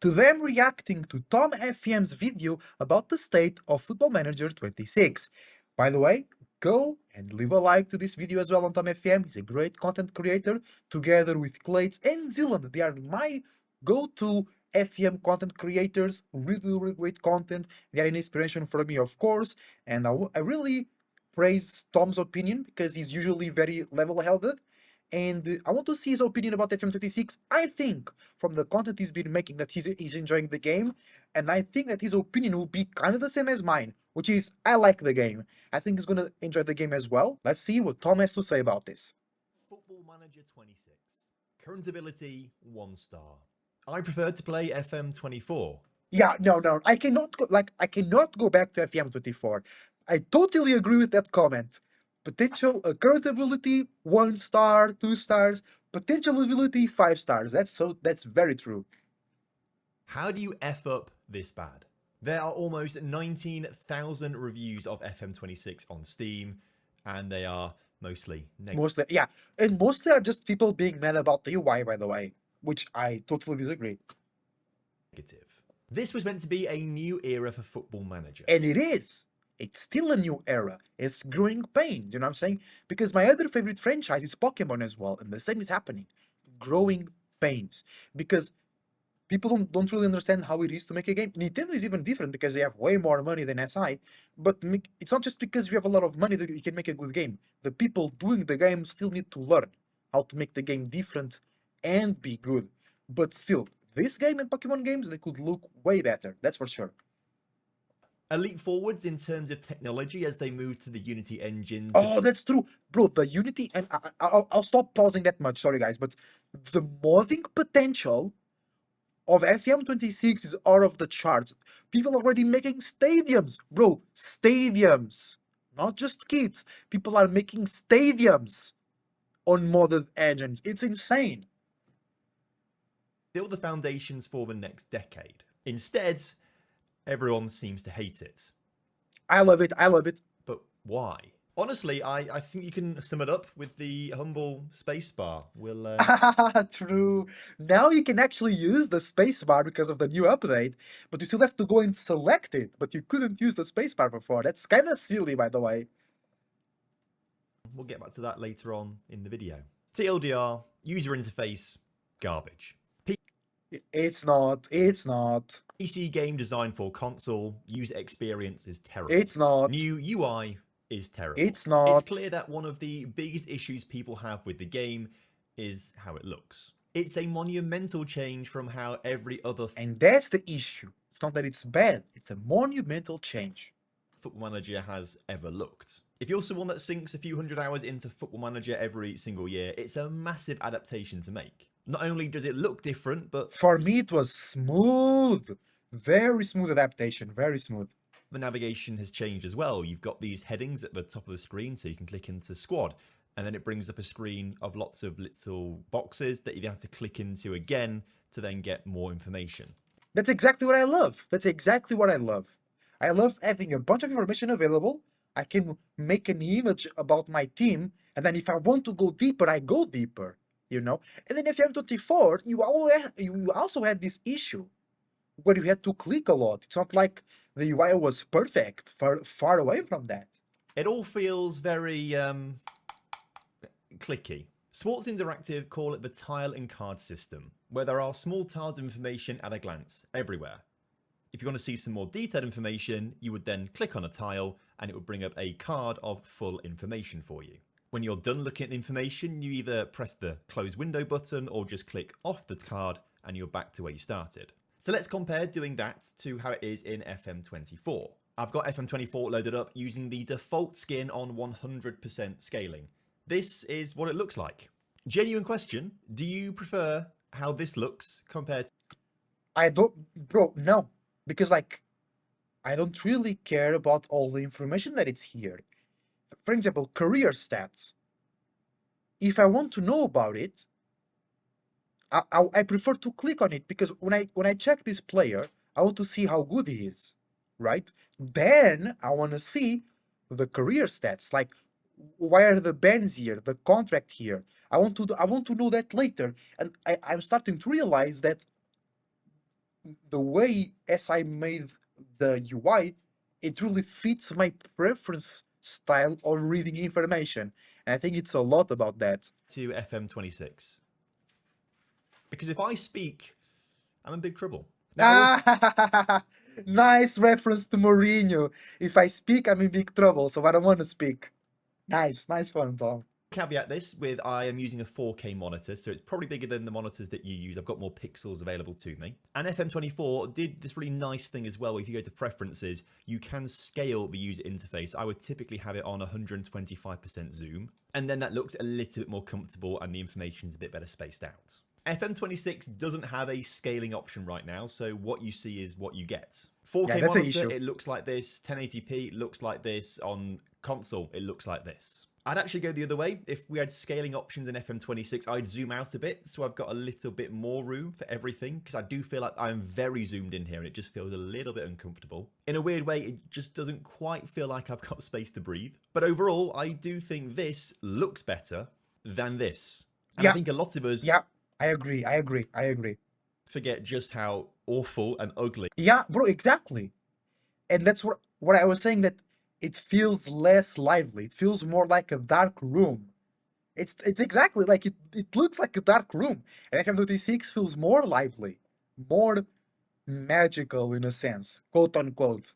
Today I'm reacting to TomFM's video about the state of Football Manager 26. By the way, go and leave a like to this video as well on TomFM. He's a great content creator together with Clates and Zealand. They are my go-to FM content creators, really great content. They are an inspiration for me, of course, and I really praise Tom's opinion because he's usually very level-headed. And I want to see his opinion about FM26. I think from the content he's been making that he's enjoying the game, and I think that his opinion will be kind of the same as mine, which is I like the game. I think he's gonna enjoy the game as well. Let's see what Tom has to say about this. Football Manager 26. Current ability 1 star. I prefer to play FM24. Yeah, no, I cannot go back to FM24. I totally agree with that comment. Potential current ability 1 star, 2 stars. Potential ability 5 stars. That's very true. How do you F up this bad? There are almost 19,000 reviews of FM26 on Steam, and they are mostly negative. Mostly, yeah, and mostly are just people being mad about the UI, by the way, which I totally disagree. This was meant to be a new era for Football Manager. And it is. It's still a new era. It's growing pains, you know what I'm saying? Because my other favorite franchise is Pokemon as well, and the same is happening. Growing pains. Because people don't really understand how it is to make a game. Nintendo is even different because they have way more money than SI, but it's not just because you have a lot of money that you can make a good game. The people doing the game still need to learn how to make the game different and be good. But still, this game and Pokemon games, they could look way better, that's for sure. A leap forwards in terms of technology as they move to the Unity engine. Oh, that's true. Bro, the Unity, and I'll stop pausing that much, sorry guys, but the modding potential of FM26 is out of the charts. People are already making stadiums, bro, stadiums. Not just kits. People are making stadiums on modded engines. It's insane. Build the foundations for the next decade. Instead, everyone seems to hate it. I love it. But why? Honestly, I think you can sum it up with the humble spacebar. We'll True. Now you can actually use the spacebar because of the new update, but you still have to go and select it, but you couldn't use the spacebar before. That's kind of silly, by the way. We'll get back to that later on in the video. TLDR, user interface, garbage. It's not. PC game designed for console, user experience is terrible. It's not. New UI is terrible. It's not. It's clear that one of the biggest issues people have with the game is how it looks. It's a monumental change from how every other... And that's the issue. It's not that it's bad. It's a monumental change. Football Manager has ever looked. If you're someone that sinks a few hundred hours into Football Manager every single year, it's a massive adaptation to make. Not only does it look different, but... For me, it was smooth. Very smooth adaptation. Very smooth. The navigation has changed as well. You've got these headings at the top of the screen, so you can click into squad. And then it brings up a screen of lots of little boxes that you have to click into again to then get more information. That's exactly what I love. I love having a bunch of information available. I can make an image about my team, and then if I want to go deeper, I go deeper. You know, and then FM24, you also had this issue where you had to click a lot. It's not like the UI was perfect, far away from that. It all feels very clicky. Sports Interactive call it the tile and card system, where there are small tiles of information at a glance everywhere. If you want to see some more detailed information, you would then click on a tile and it would bring up a card of full information for you. When you're done looking at the information, you either press the close window button or just click off the card and you're back to where you started. So let's compare doing that to how it is in FM24. I've got FM24 loaded up using the default skin on 100% scaling. This is what it looks like. Genuine question, do you prefer how this looks compared to... I don't, bro, no. Because like, I don't really care about all the information that it's here. For example, career stats. If I want to know about it, I prefer to click on it because when I check this player, I want to see how good he is, right? Then I want to see the career stats, like why are the bans here, the contract here. I want to know that later, and I'm starting to realize that the way as I made the UI, it really fits my preference style of reading information. And I think it's a lot about that. To FM26. Because if I speak, I'm in big trouble. Now, Ah, nice reference to Mourinho. If I speak, I'm in big trouble, so I don't want to speak. Nice one, Tom. caveat this with I am using a 4K monitor, so it's probably bigger than the monitors that you use. I've got more pixels available to me. And FM24 did this really nice thing as well. If you go to preferences, you can scale the user interface. I would typically have it on 125% zoom, and then that looks a little bit more comfortable and the information is a bit better spaced out. FM26 doesn't have a scaling option right now, so what you see is what you get. 4K that's an monitor, issue. it looks like this. 1080p looks like this. On console, it looks like this. I'd actually go the other way. If we had scaling options in FM26, I'd zoom out a bit, so I've got a little bit more room for everything, because I do feel like I'm very zoomed in here, and it just feels a little bit uncomfortable. In a weird way, it just doesn't quite feel like I've got space to breathe. But overall, I do think this looks better than this. And I think a lot of us I agree. forget just how awful and ugly. Yeah, bro, exactly. And that's what I was saying, that it feels less lively. It feels more like a dark room. It's exactly like it looks like a dark room. And FM26 feels more lively, more magical in a sense, quote unquote.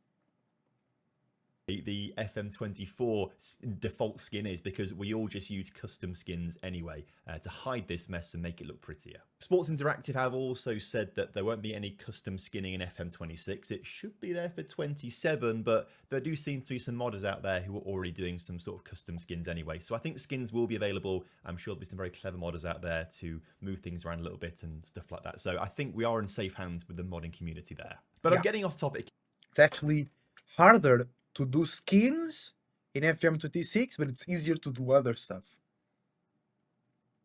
The FM24 default skin is, because we all just use custom skins anyway to hide this mess and make it look prettier. Sports Interactive have also said that there won't be any custom skinning in FM26. It should be there for 27, but there do seem to be some modders out there who are already doing some sort of custom skins anyway. So I think skins will be available. I'm sure there'll be some very clever modders out there to move things around a little bit and stuff like that. So I think we are in safe hands with the modding community there. But I'm getting off topic. It's actually harder to do skins in FM26, but it's easier to do other stuff.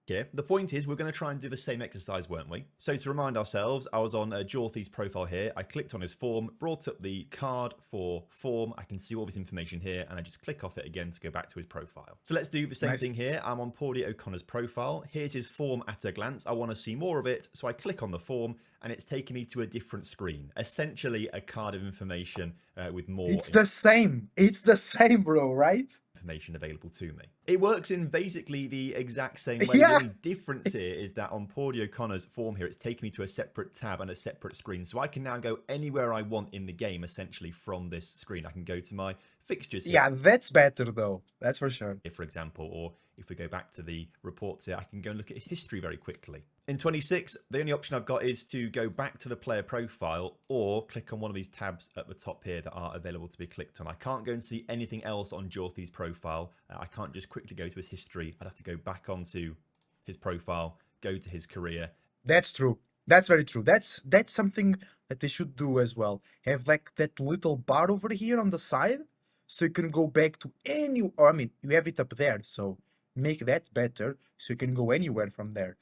Here. The point is, we're going to try and do the same exercise, weren't we? So to remind ourselves, I was on Jorthy's profile here. I clicked on his form, brought up the card for form. I can see all this information here, and I just click off it again to go back to his profile. So let's do the same thing here. I'm on Paulie O'Connor's profile. Here's his form at a glance. I want to see more of it, so I click on the form, and it's taking me to a different screen. Essentially, a card of information with more. It's the same. It's the same, bro, right? Information available to me. It works in basically the exact same way. Yeah. The only difference here is that on Paulie O'Connor's form here, it's taking me to a separate tab and a separate screen. So I can now go anywhere I want in the game, essentially, from this screen. I can go to my fixtures here. Yeah, that's better, though. That's for sure. For example, or if we go back to the reports here, I can go and look at history very quickly. In 26, the only option I've got is to go back to the player profile or click on one of these tabs at the top here that are available to be clicked on. I can't go and see anything else on Jorthy's profile. I can't just quickly go to his history. I'd have to go back onto his profile, go to his career. That's true. That's very true. That's something that they should do as well. Have like that little bar over here on the side, so you can go back to any. Or I mean, you have it up there, so make that better, so you can go anywhere from there.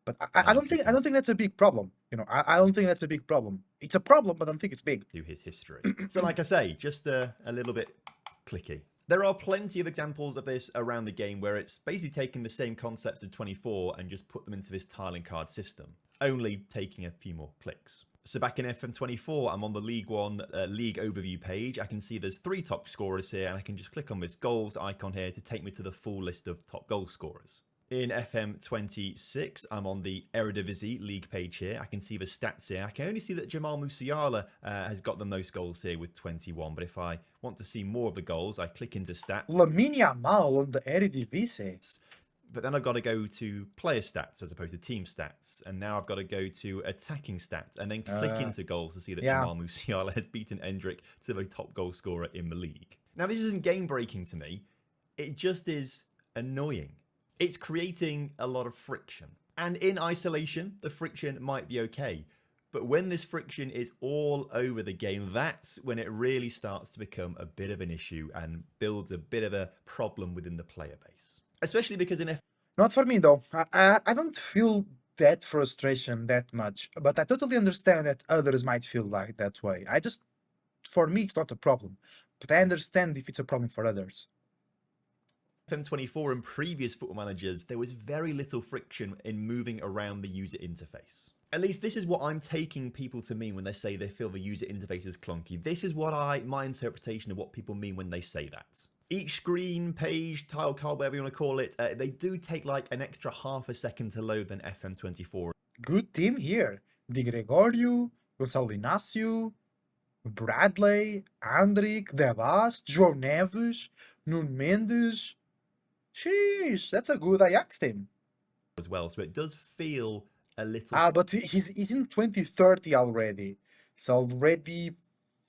But I don't think that's a big problem. You know, I don't think that's a big problem. It's a problem, but I don't think it's big. To his history. So like I say, just a little bit clicky. There are plenty of examples of this around the game where it's basically taking the same concepts of 24 and just put them into this tiling card system, only taking a few more clicks. So back in FM24, I'm on the League One league overview page. I can see there's 3 top scorers here, and I can just click on this goals icon here to take me to the full list of top goal scorers. In FM26, I'm on the Eredivisie league page here. I can see the stats here. I can only see that Jamal Musiala has got the most goals here with 21. But if I want to see more of the goals, I click into stats. Lamine Yamal on the Eredivisie. But then I've got to go to player stats as opposed to team stats. And now I've got to go to attacking stats and then click into goals to see that Jamal Musiala has beaten Endrick to the top goal scorer in the league. Now, this isn't game breaking to me. It just is annoying. It's creating a lot of friction. And in isolation, the friction might be okay. But when this friction is all over the game, that's when it really starts to become a bit of an issue and builds a bit of a problem within the player base. Especially because in Not for me, though. I don't feel that frustration that much. But I totally understand that others might feel like that way. For me, it's not a problem. But I understand if it's a problem for others. FM24 and previous Football Managers, there was very little friction in moving around the user interface. At least this is what I'm taking people to mean when they say they feel the user interface is clunky. This is what my interpretation of what people mean when they say that. Each screen, page, tile card, whatever you want to call it, they do take like an extra half a second to load than FM24. Good team here. Di Gregorio, Gonçalo Inácio, Bradley, Andrick, Devas, João Neves, Nuno Mendes. Sheesh, that's a good Ajax team. As well, so it does feel a little. But he's in 2030 already. It's already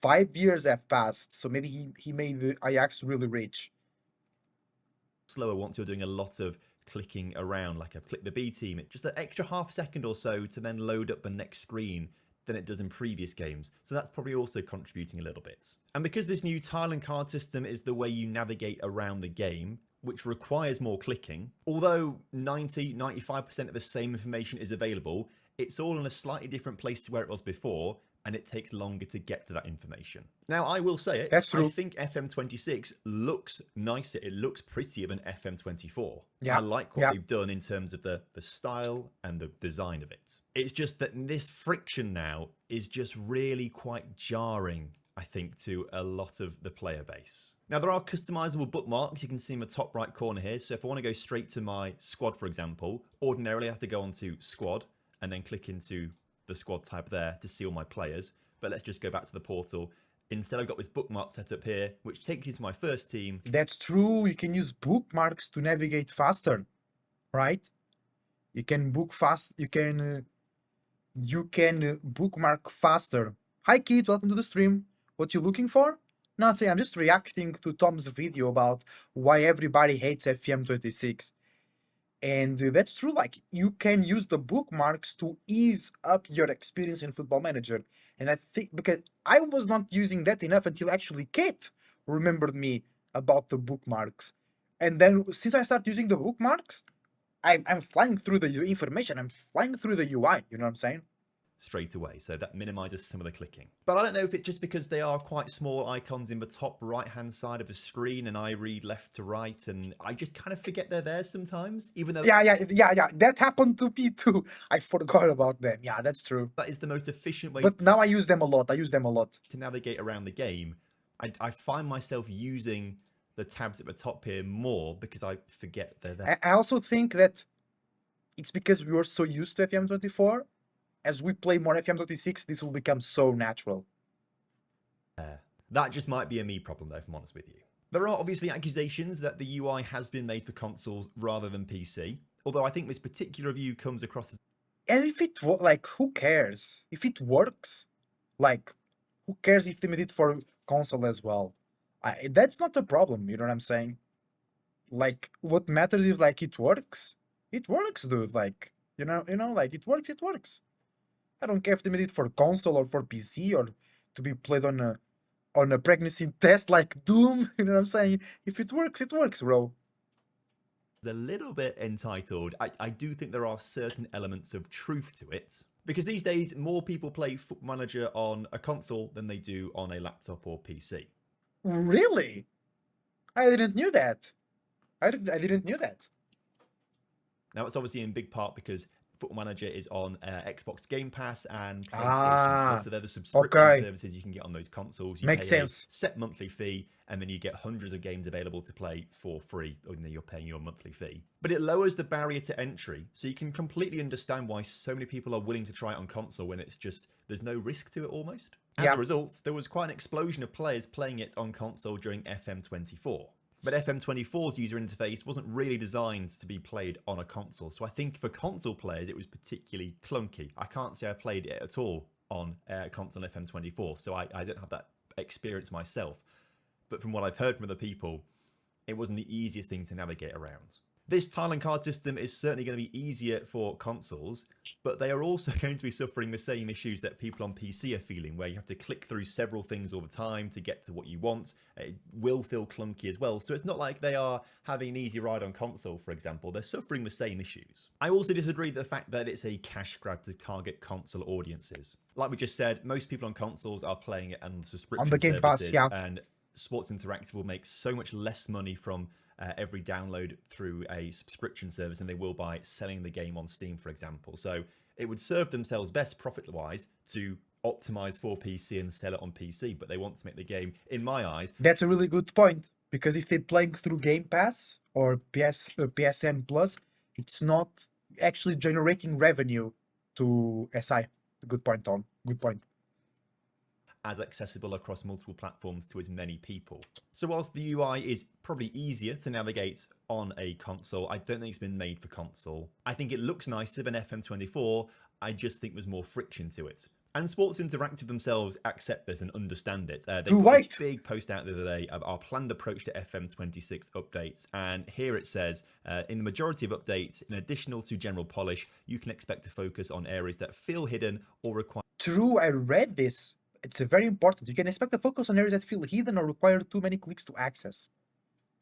5 years have passed, so maybe he made the Ajax really rich. Slower once you're doing a lot of clicking around, like I've clicked the B team, it just an extra half second or so to then load up the next screen than it does in previous games. So that's probably also contributing a little bit. And because this new tile and card system is the way you navigate around the game, which requires more clicking, although 90-95% of the same information is available, it's all in a slightly different place to where it was before, and it takes longer to get to that information. Now, I will say it, That's true. I think FM26 looks nicer, it looks prettier than FM24. Yeah. I like what they've done in terms of the style and the design of it. It's just that this friction now is just really quite jarring, I think, to a lot of the player base. Now, there are customizable bookmarks you can see in the top right corner here. So if I want to go straight to my squad, for example, ordinarily I have to go onto squad and then click into the squad tab there to see all my players. But let's just go back to the portal. Instead, I've got this bookmark set up here, which takes you to my first team. That's true. You can use bookmarks to navigate faster, right? You can book fast. You can bookmark faster. Hi, Kid. Welcome to the stream. What you looking for? Nothing. I'm just reacting to Tom's video about why everybody hates FM26. And that's true. Like, you can use the bookmarks to ease up your experience in Football Manager. And I think because I was not using that enough until actually Kate remembered me about the bookmarks. And then since I started using the bookmarks, I'm flying through the information. I'm flying through the UI. You know what I'm saying? Straight away, so that minimizes some of the clicking. But I don't know if it's just because they are quite small icons in the top right hand side of the screen and I read left to right and I just kind of forget they're there sometimes, even though yeah, that happened to me too. I forgot about them. Yeah, that's true. that is the most efficient way. But now I use them a lot. To navigate around the game. I find myself using the tabs at the top here more because I forget they're there. I also think that it's because we were so used to FM24. As we play more FM26, this will become so natural. That just might be a me problem though, if I'm honest with you. There are obviously accusations that the UI has been made for consoles rather than PC, although I think this particular review comes across as... And if it like, who cares? If it works, like, who cares if they made it for console as well? That's not a problem, you know what I'm saying? Like, what matters is, like, it works. It works, dude. Like, you know, like, it works. I don't care if they made it for console or for PC or to be played on a pregnancy test like Doom. You know what I'm saying? If it works, bro. A little bit entitled. I do think there are certain elements of truth to it. Because these days, more people play Football Manager on a console than they do on a laptop or PC. Really? I didn't know that. I didn't know that. Now, it's obviously in big part because Football Manager is on Xbox Game Pass and PlayStation Plus, so they're the subscription services you can get on those consoles. You Makes pay sense. A set monthly fee, and then you get hundreds of games available to play for free, or you're paying your monthly fee. But it lowers the barrier to entry, so you can completely understand why so many people are willing to try it on console when it's just, there's no risk to it almost. As a result, there was quite an explosion of players playing it on console during FM24. But FM24's user interface wasn't really designed to be played on a console. So I think for console players, it was particularly clunky. I can't say I played it at all on console FM24. So I don't have that experience myself. But from what I've heard from other people, it wasn't the easiest thing to navigate around. This tile and card system is certainly going to be easier for consoles, but they are also going to be suffering the same issues that people on PC are feeling, where you have to click through several things all the time to get to what you want. It will feel clunky as well, so it's not like they are having an easy ride on console, for example. They're suffering the same issues. I also disagree with the fact that it's a cash grab to target console audiences. Like we just said, most people on consoles are playing it on subscription on the Game services, Pass, and Sports Interactive will make so much less money from every download through a subscription service than they will by selling the game on Steam, for example. So It would serve themselves best profit-wise to optimize for PC and sell it on PC, but they want to make the game, in my eyes. That's a really good point, because if they're playing through Game Pass or PSN Plus, it's not actually generating revenue to SI. Good point, Tom. Good point. As accessible across multiple platforms to as many people. So whilst the UI is probably easier to navigate on a console, I don't think it's been made for console. I think it looks nicer than FM24, I just think there's more friction to it. And Sports Interactive themselves accept this and understand it. They put this big post out the other day of our planned approach to FM26 updates. And here it says, in the majority of updates, in addition to general polish, you can expect to focus on areas that feel hidden or require... True, I read this. It's very important. You can expect to focus on areas that feel hidden or require too many clicks to access.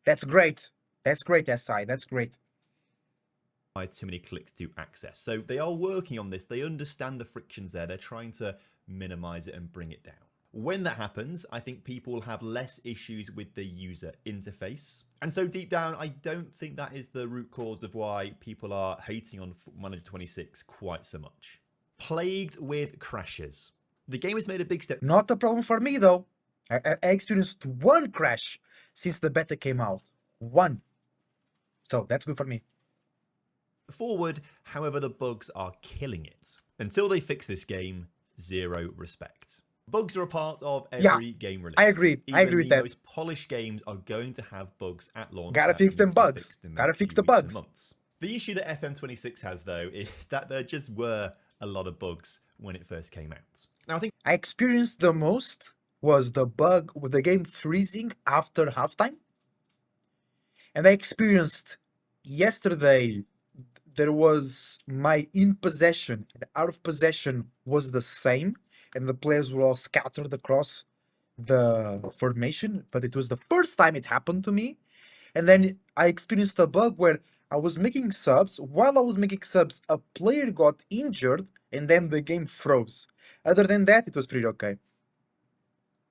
That's great. That's great, SI. That's great. Too many clicks to access. So they are working on this. They understand the frictions there. They're trying to minimize it and bring it down. When that happens, I think people will have less issues with the user interface. And so deep down, I don't think that is the root cause of why people are hating on Football Manager 26 quite so much. Plagued with crashes. The game has made a big step. Not a problem for me, though. I experienced one crash since the beta came out. One. So that's good for me. Forward, however, the bugs are killing it. Until they fix this game, zero respect. Bugs are a part of every game release. I agree. I agree with that. The most polished games are going to have bugs at launch. Gotta fix them bugs. Gotta fix the bugs. The issue that FM26 has, though, is that there just were a lot of bugs when it first came out. Now, I think I experienced the most was the bug with the game freezing after halftime. And I experienced yesterday, there was my in possession and out of possession was the same. And the players were all scattered across the formation. But it was the first time it happened to me. And then I experienced a bug where I was making subs. While I was making subs, a player got injured and then the game froze. Other than that, it was pretty okay.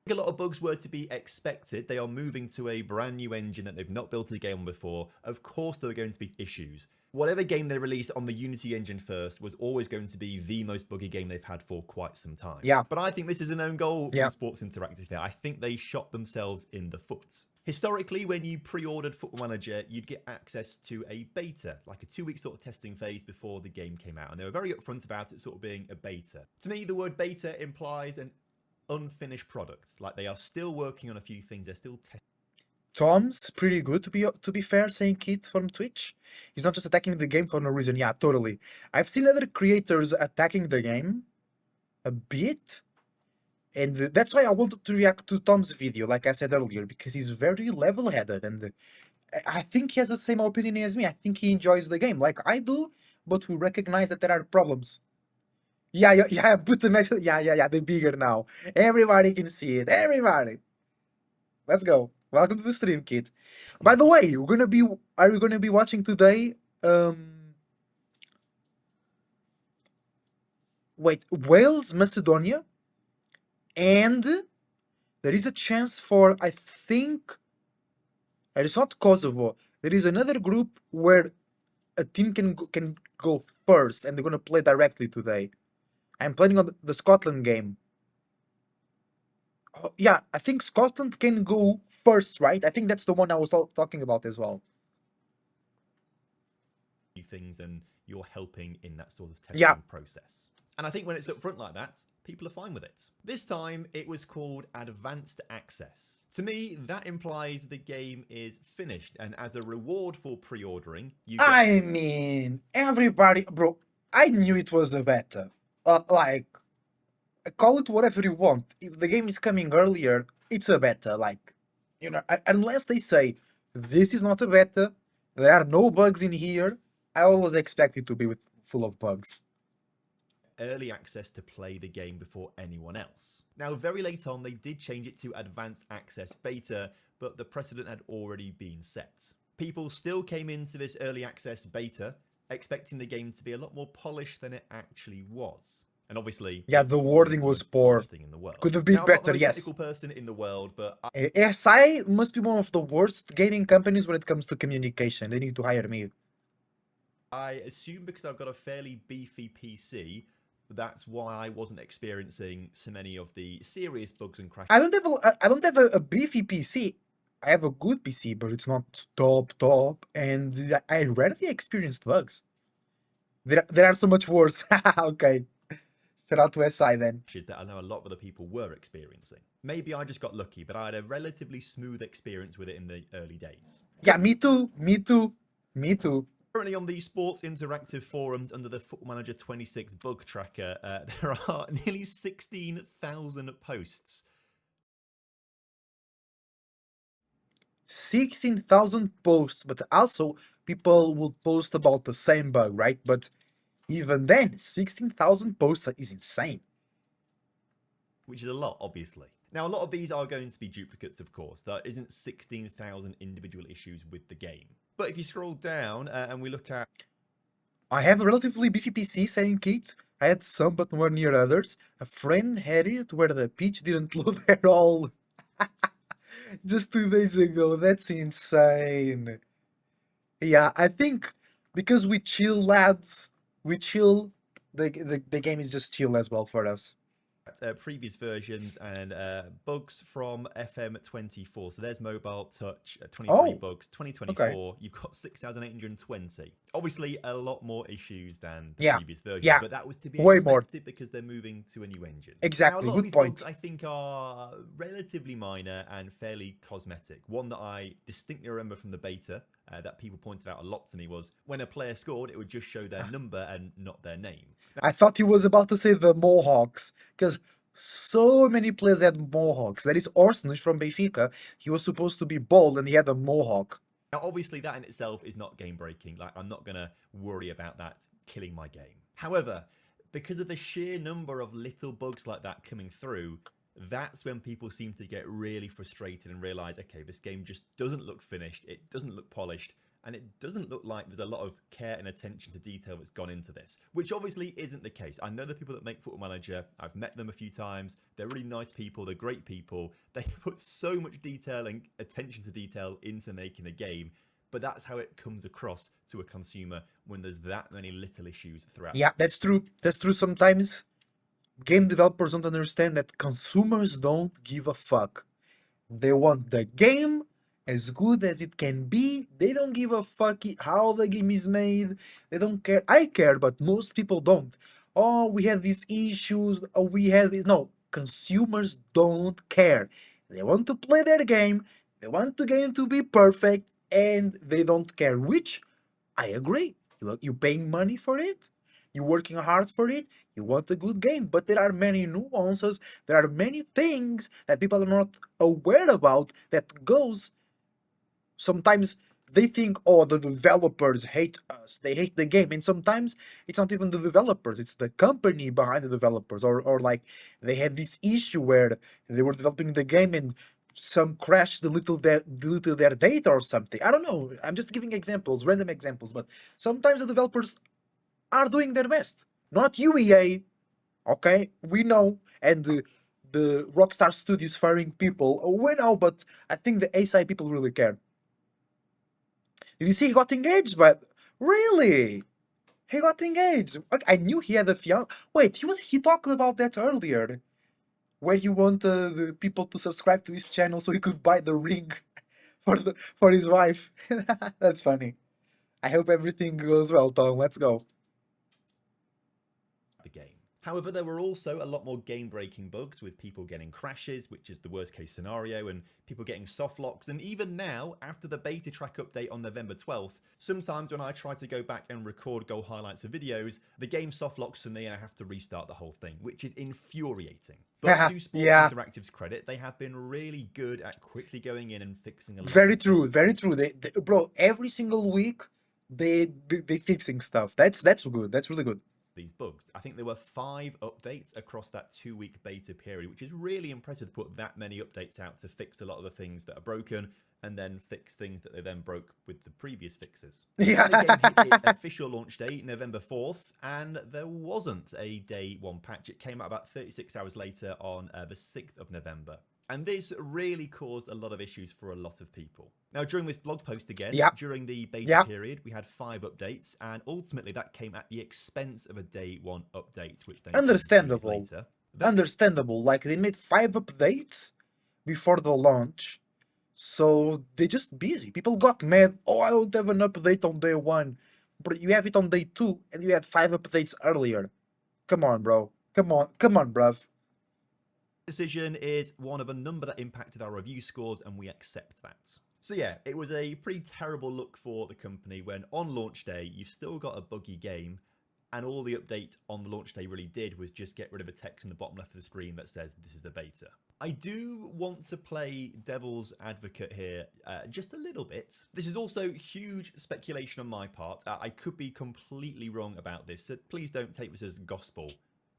A lot of bugs were to be expected. They are moving to a brand new engine that they've not built a game on before. Of course, there are going to be issues. Whatever game they released on the Unity engine first was always going to be the most buggy game they've had for quite some time. Yeah. But I think this is an own goal from Sports Interactive here. I think they shot themselves in the foot. Historically, when you pre-ordered Football Manager, you'd get access to a beta, like a 2-week sort of testing phase before the game came out. And they were very upfront about it sort of being a beta. To me, the word beta implies an unfinished product. Like they are still working on a few things. They're still testing. Tom's pretty good to be fair, saying Kit from Twitch. He's not just attacking the game for no reason. Yeah, totally. I've seen other creators attacking the game a bit. And that's why I wanted to react to Tom's video, like I said earlier, because he's very level-headed. And I think he has the same opinion as me. I think he enjoys the game like I do, but we recognize that there are problems. Yeah, put the message. Yeah, they're bigger now. Everybody can see it. Everybody. Let's go. Welcome to the stream, Kid. By the way, are we gonna be watching today? Wait, Wales, Macedonia, and there is a chance for, I think, it's not Kosovo. There is another group where a team can go first, and they're gonna play directly today. I'm planning on the Scotland game. Oh, yeah, I think Scotland can go first, right? I think that's the one I was talking about as well. Things and you're helping in that sort of testing process. And I think when it's up front like that, people are fine with it. This time it was called Advanced Access. To me, that implies the game is finished, and as a reward for pre-ordering, you get... I mean, everybody, bro, I knew it was a beta. Like, call it whatever you want. If the game is coming earlier, it's a beta. Like, you know, unless they say this is not a beta, there are no bugs in here, I always expect it to be full of bugs. Early access to play the game before anyone else. Now, very late on, they did change it to Advanced Access Beta, but the precedent had already been set. People still came into this early access beta expecting the game to be a lot more polished than it actually was. And obviously, yeah, the wording was poor. Could have been better, yes. Technical person in the world, but SI must be one of the worst gaming companies when it comes to communication. They need to hire me. I assume because I've got a fairly beefy PC, that's why I wasn't experiencing so many of the serious bugs and crashes. I don't have a beefy PC. I have a good PC, but it's not top, and I rarely experienced bugs. There are so much worse. Okay. Shout out to SI then. That I know a lot of other people were experiencing. Maybe I just got lucky, but I had a relatively smooth experience with it in the early days. Yeah, me too. Me too. Me too. Currently on the Sports Interactive forums under the Football Manager 26 bug tracker, there are nearly 16,000 posts. 16,000 posts, but also people would post about the same bug, right? But even then, 16,000 posts is insane. Which is a lot, obviously. Now, a lot of these are going to be duplicates, of course. There isn't 16,000 individual issues with the game. But if you scroll down and we look at... I have a relatively beefy PC, saying Kate. I had some, but nowhere near others. A friend had it where the pitch didn't load at all. Just 2 days ago. That's insane. Yeah, I think because we chill, lads, we chill. The game is just chill as well for us. previous versions and bugs from FM24. So there's mobile touch, 23 bugs, 2024. Okay. You've got 6,820. Obviously, a lot more issues than the Yeah, previous version, yeah, but that was to be way more. expected because they're moving to a new engine. Exactly, Now, a lot good of these point. bugs, I think, are relatively minor and fairly cosmetic. One that I distinctly remember from the beta that people pointed out a lot to me was when a player scored, it would just show their number and not their name. I thought he was about to say the Mohawks, because so many players had Mohawks. That is Orsnes from Benfica. He was supposed to be bald and he had a Mohawk. Now, obviously, that in itself is not game breaking. Like, I'm not going to worry about that killing my game. However, because of the sheer number of little bugs like that coming through, that's when people seem to get really frustrated and realize, okay, this game just doesn't look finished. It doesn't look polished. And it doesn't look like there's a lot of care and attention to detail that's gone into this, which obviously isn't the case. I know the people that make Football Manager. I've met them a few times. They're really nice people. They're great people. They put so much detail and attention to detail into making a game, but that's how it comes across to a consumer when there's that many little issues throughout. Yeah, that's true. That's true. Sometimes game developers don't understand that consumers don't give a fuck. They want the game as good as it can be. They don't give a fuck how the game is made. They don't care. I care, but most people don't. Oh, we had these issues. Oh, we had this. No, consumers don't care. They want to play their game. They want the game to be perfect, and they don't care. Which I agree. You're paying money for it. You're working hard for it. You want a good game, but there are many nuances. There are many things that people are not aware about that goes. Sometimes they think, oh, the developers hate us. They hate the game. And sometimes it's not even the developers. It's the company behind the developers. Or like they had this issue where they were developing the game and some crashed deleted their data or something. I don't know. I'm just giving examples, random examples. But sometimes the developers are doing their best. Not you, EA. Okay, we know. And the Rockstar Studios firing people, we know, but I think the ASI people really care. Did you see he got engaged? But really? He got engaged. Okay, I knew he had a fiance. Wait, he talked about that earlier. Where he wanted the people to subscribe to his channel so he could buy the ring for his wife. That's funny. I hope everything goes well, Tom. Let's go. The game. However, there were also a lot more game-breaking bugs with people getting crashes, which is the worst-case scenario, and people getting soft locks. And even now, after the beta track update on November 12th, sometimes when I try to go back and record goal highlights of videos, the game soft locks for me and I have to restart the whole thing, which is infuriating. But to Sports Interactive's credit, they have been really good at quickly going in and fixing a lot. Very true, very true. Bro, every single week they fixing stuff. That's good. That's really good. These bugs. I think there were 5 updates across that 2-week beta period, which is really impressive to put that many updates out to fix a lot of the things that are broken and then fix things that they then broke with the previous fixes. Yeah. The game hit its official launch date, November 4th, and there wasn't a day 1 patch. It came out about 36 hours later on the 6th of November. And this really caused a lot of issues for a lot of people. Now, during this blog post again, Yeah, during the beta yeah, period, we had 5 updates, and ultimately that came at the expense of a day 1 update, which then came 2 years understandable. later. Understandable. Like they made 5 updates before the launch, so they're just busy. People got mad. Oh, I don't have an update on day one, but you have it on day two, and you had 5 updates earlier. Come on, bro. Come on, bruv. Decision is one of a number that impacted our review scores, and we accept that. So yeah, it was a pretty terrible look for the company when on launch day you've still got a buggy game, and all the update on the launch day really did was just get rid of a text in the bottom left of the screen that says this is the beta. I do want to play devil's advocate here just a little bit. This is also huge speculation on my part. I could be completely wrong about this, so please don't take this as gospel.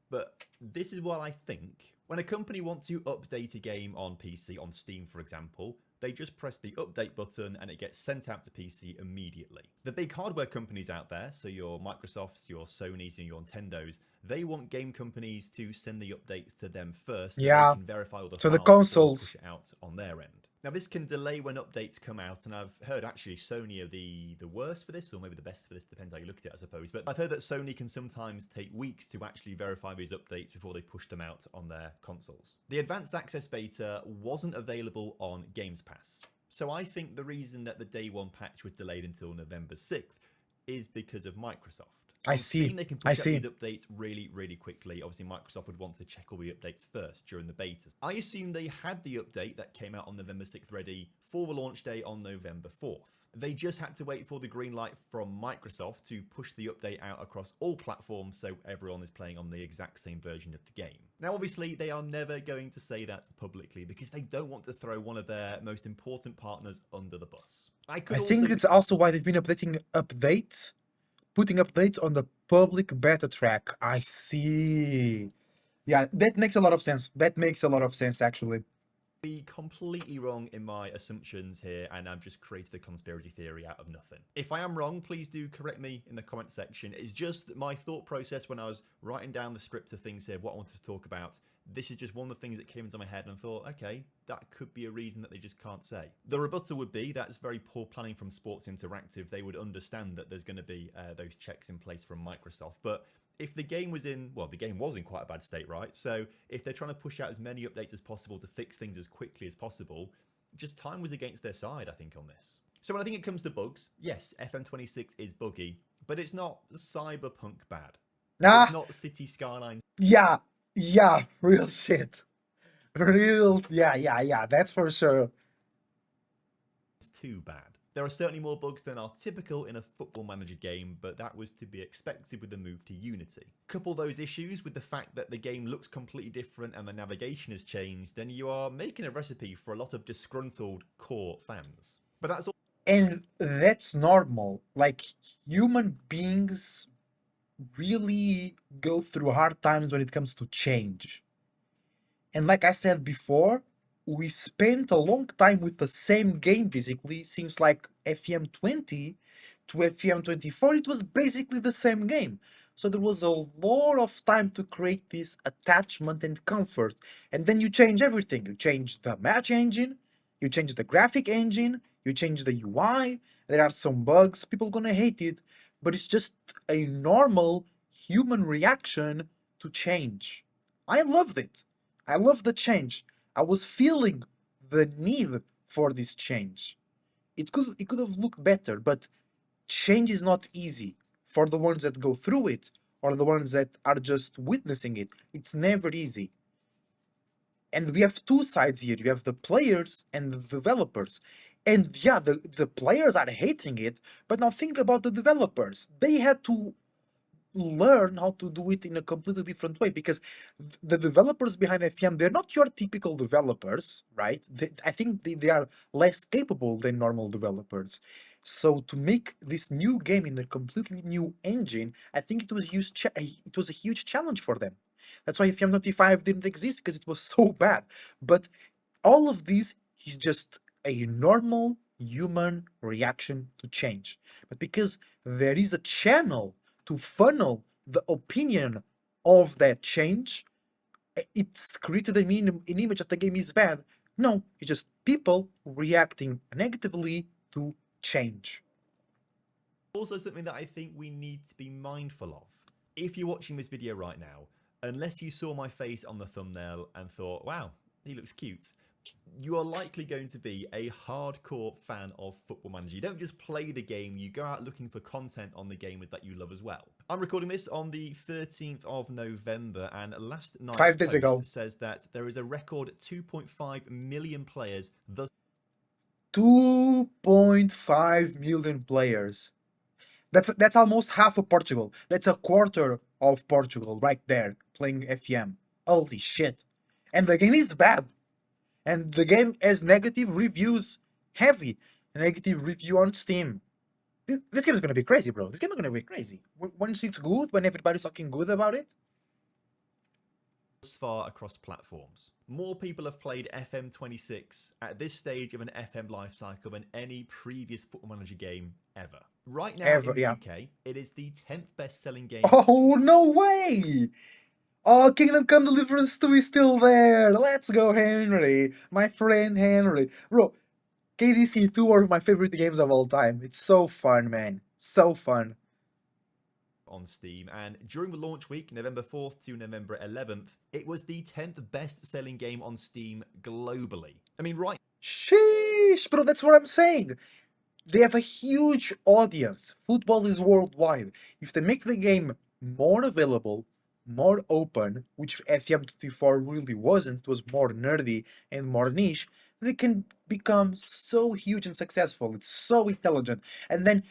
But this is what I think. When a company wants to update a game on PC, on Steam for example, they just press the update button and it gets sent out to PC immediately. The big hardware companies out there, so your Microsofts, your Sonys, and your Nintendos, they want game companies to send the updates to them first so Yeah, they can verify all the to the files before they consoles. push it out on their end. Now, this can delay when updates come out, and I've heard actually Sony are the worst for this, or maybe the best for this, depends how you look at it, I suppose. But I've heard that Sony can sometimes take weeks to actually verify these updates before they push them out on their consoles. The Advanced Access Beta wasn't available on Games Pass. So I think the reason that the day 1 patch was delayed until November 6th is because of Microsoft. I On Steam, see. they can I push out see. these updates really, really quickly. Obviously, Microsoft would want to check all the updates first during the beta. I assume they had the update that came out on November 6th ready for the launch day on November 4th. They just had to wait for the green light from Microsoft to push the update out across all platforms so everyone is playing on the exact same version of the game. Now, obviously, they are never going to say that publicly because they don't want to throw one of their most important partners under the bus. I could I also think be it's also why they've been putting updates on the public beta track. I see. Yeah, that makes a lot of sense. That makes a lot of sense, actually. completely wrong in my assumptions here, and I've just created a conspiracy theory out of nothing. If I am wrong, please do correct me in the comment section. It's just my thought process when I was writing down the script of things here, what I wanted to talk about. This is just one of the things that came into my head, and I thought, okay, that could be a reason that they just can't say. The rebuttal would be that's very poor planning from Sports Interactive. They would understand that there's going to be those checks in place from Microsoft, but if the game was in, well, the game was in quite a bad state, right? So if they're trying to push out as many updates as possible to fix things as quickly as possible, just time was against their side, I think, on this. So when I think it comes to bugs, yes, FM26 is buggy, but it's not cyberpunk bad. It's Ah, not City Skylines yeah, yeah, real shit. Real, yeah, that's for sure. too bad. There are certainly more bugs than are typical in a Football Manager game, but that was to be expected with the move to Unity. Couple those issues with the fact that the game looks completely different and the navigation has changed, then you are making a recipe for a lot of disgruntled core fans. But that's all. And that's normal. Like, human beings really go through hard times when it comes to change. And like I said before, we spent a long time with the same game basically since like FM20 to FM24. It was basically the same game. So there was a lot of time to create this attachment and comfort. And then you change everything. You change the match engine, you change the graphic engine, you change the UI. There are some bugs. People gonna hate it, but it's just a normal human reaction to change. I loved it. I love the change. I was feeling the need for this change. It could have looked better, but change is not easy for the ones that go through it or the ones that are just witnessing it. It's never easy. And we have two sides here. You have the players and the developers. And yeah, the players are hating it, but now think about the developers. They had to learn how to do it in a completely different way because the developers behind FM, they're not your typical developers, right? I think they are less capable than normal developers. So to make this new game in a completely new engine, I think it was a huge challenge for them. That's why FM25 didn't exist because it was so bad. But all of this is just a normal human reaction to change. But because there is a channel to funnel the opinion of that change, It's created an image that the game is bad. No, it's just people reacting negatively to change. Also, something that I think we need to be mindful of. If you're watching this video right now, unless you saw my face on the thumbnail and thought, wow, he looks cute, you are likely going to be a hardcore fan of Football Manager. You don't just play the game, you go out looking for content on the game that you love as well. I'm recording this on the 13th of November, and last night's 5 days ago. post says that there is a record 2.5 million players thus 2.5 million players. That's almost half of Portugal. That's a quarter of Portugal right there playing FEM. Holy shit. And the game is bad. And the game has negative reviews. Heavy negative review on Steam. This game is gonna be crazy, bro. This game is gonna be crazy. Once it's good, when everybody's talking good about it. far across platforms. More people have played FM26 at this stage of an FM life cycle than any previous Football Manager game ever. Right now in the UK, it is the 10th best-selling game. Oh, no way! Oh, Kingdom Come Deliverance 2 is still there. Let's go, Henry. My friend Henry. Bro, KDC 2 are my favorite games of all time. It's so fun, man. So fun. On Steam, and during the launch week, November 4th to November 11th, it was the 10th best-selling game on Steam globally. I mean, right... Sheesh, bro, that's what I'm saying. They have a huge audience. Football is worldwide. If they make the game more available, more open, which FM24 really wasn't, it was more nerdy and more niche, they can become so huge and successful. It's so intelligent. And then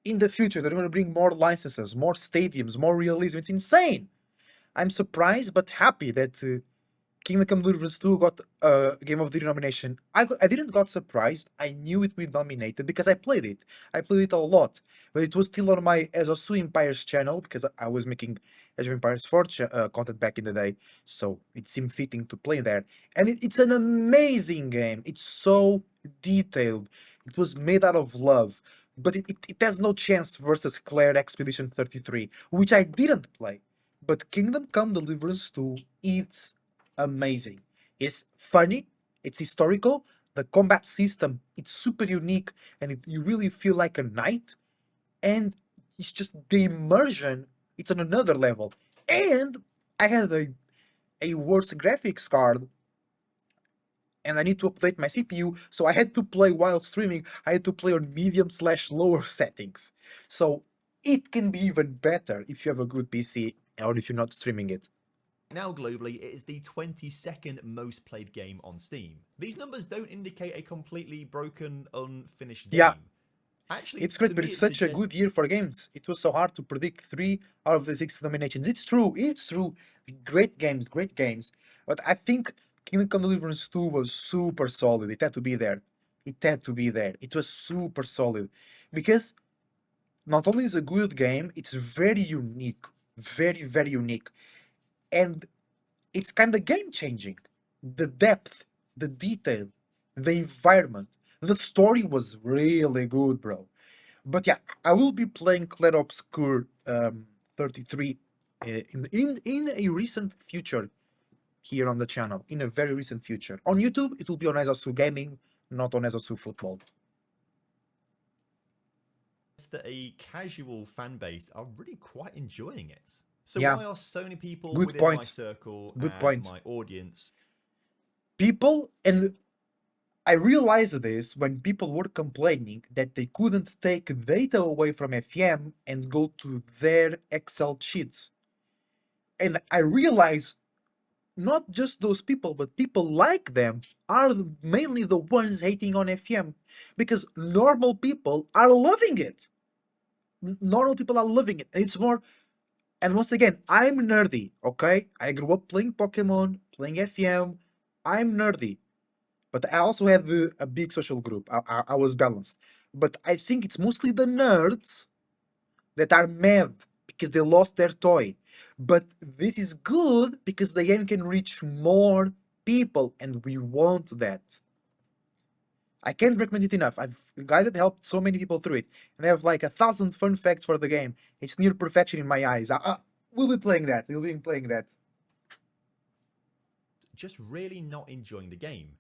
in the future, they're going to bring more licenses, more stadiums, more realism. It's insane. I'm surprised but happy that Kingdom Come Deliverance 2 got a Game of the Year nomination. I didn't got surprised. I knew it would be nominated because I played it. I played it a lot. But it was still on my Ezosu Empires channel because I was making Age of Empires 4 content back in the day. So it seemed fitting to play there. And it's an amazing game. It's so detailed. It was made out of love. But it has no chance versus Claire Expedition 33, which I didn't play. But Kingdom Come Deliverance 2, it's amazing. It's funny, it's historical, the combat system, it's super unique, and you really feel like a knight, and it's just the immersion, it's on another level. And I had a worse graphics card, and I need to update my CPU, so I had to play while streaming, I had to play on medium/lower settings. So it can be even better if you have a good PC or if you're not streaming it. Now globally, it is the 22nd most played game on Steam. These numbers don't indicate a completely broken, unfinished game. Yeah. Actually, it's great, but it's such a good year for games. It was so hard to predict 3 out of the 6 nominations. It's true. Great games. But I think Kingdom Come Deliverance 2 was super solid. It had to be there. It was super solid. Because not only is it a good game, it's very unique. Very, very unique. And it's kind of game-changing. The depth, the detail, the environment. The story was really good, bro. But yeah, I will be playing Clair Obscur 33 in a recent future here on the channel. In a very recent future. On YouTube, it will be on Ezosu Gaming, not on Ezosu Football. That a casual fan base are really quite enjoying it. So Yeah. why are so many people Good within point. my circle Good and point. my audience? People, and I realized this when people were complaining that they couldn't take data away from FM and go to their Excel sheets. And I realized not just those people, but people like them are mainly the ones hating on FM because normal people are loving it. Normal people are loving it. It's more, and once again, I'm nerdy, okay? I grew up playing Pokemon, playing FM. I'm nerdy. But I also have a big social group. I was balanced. But I think it's mostly the nerds that are mad because they lost their toy. But this is good because the game can reach more people, and we want that. I can't recommend it enough. I've guided helped so many people through it, and I have like 1,000 fun facts for the game. It's near perfection in my eyes. We'll be playing that. just really not enjoying the game?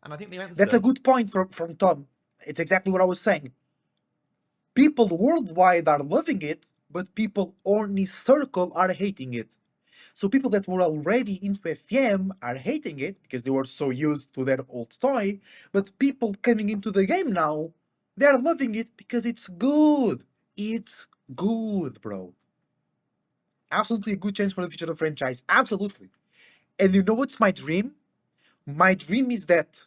And I think the answer... That's a good point from Tom. It's exactly what I was saying. People worldwide are loving it, but people on his circle are hating it. So people that were already into FM are hating it because they were so used to their old toy, but people coming into the game now, they are loving it because it's good. It's good, bro. Absolutely a good change for the future of the franchise. Absolutely. And you know what's my dream? My dream is that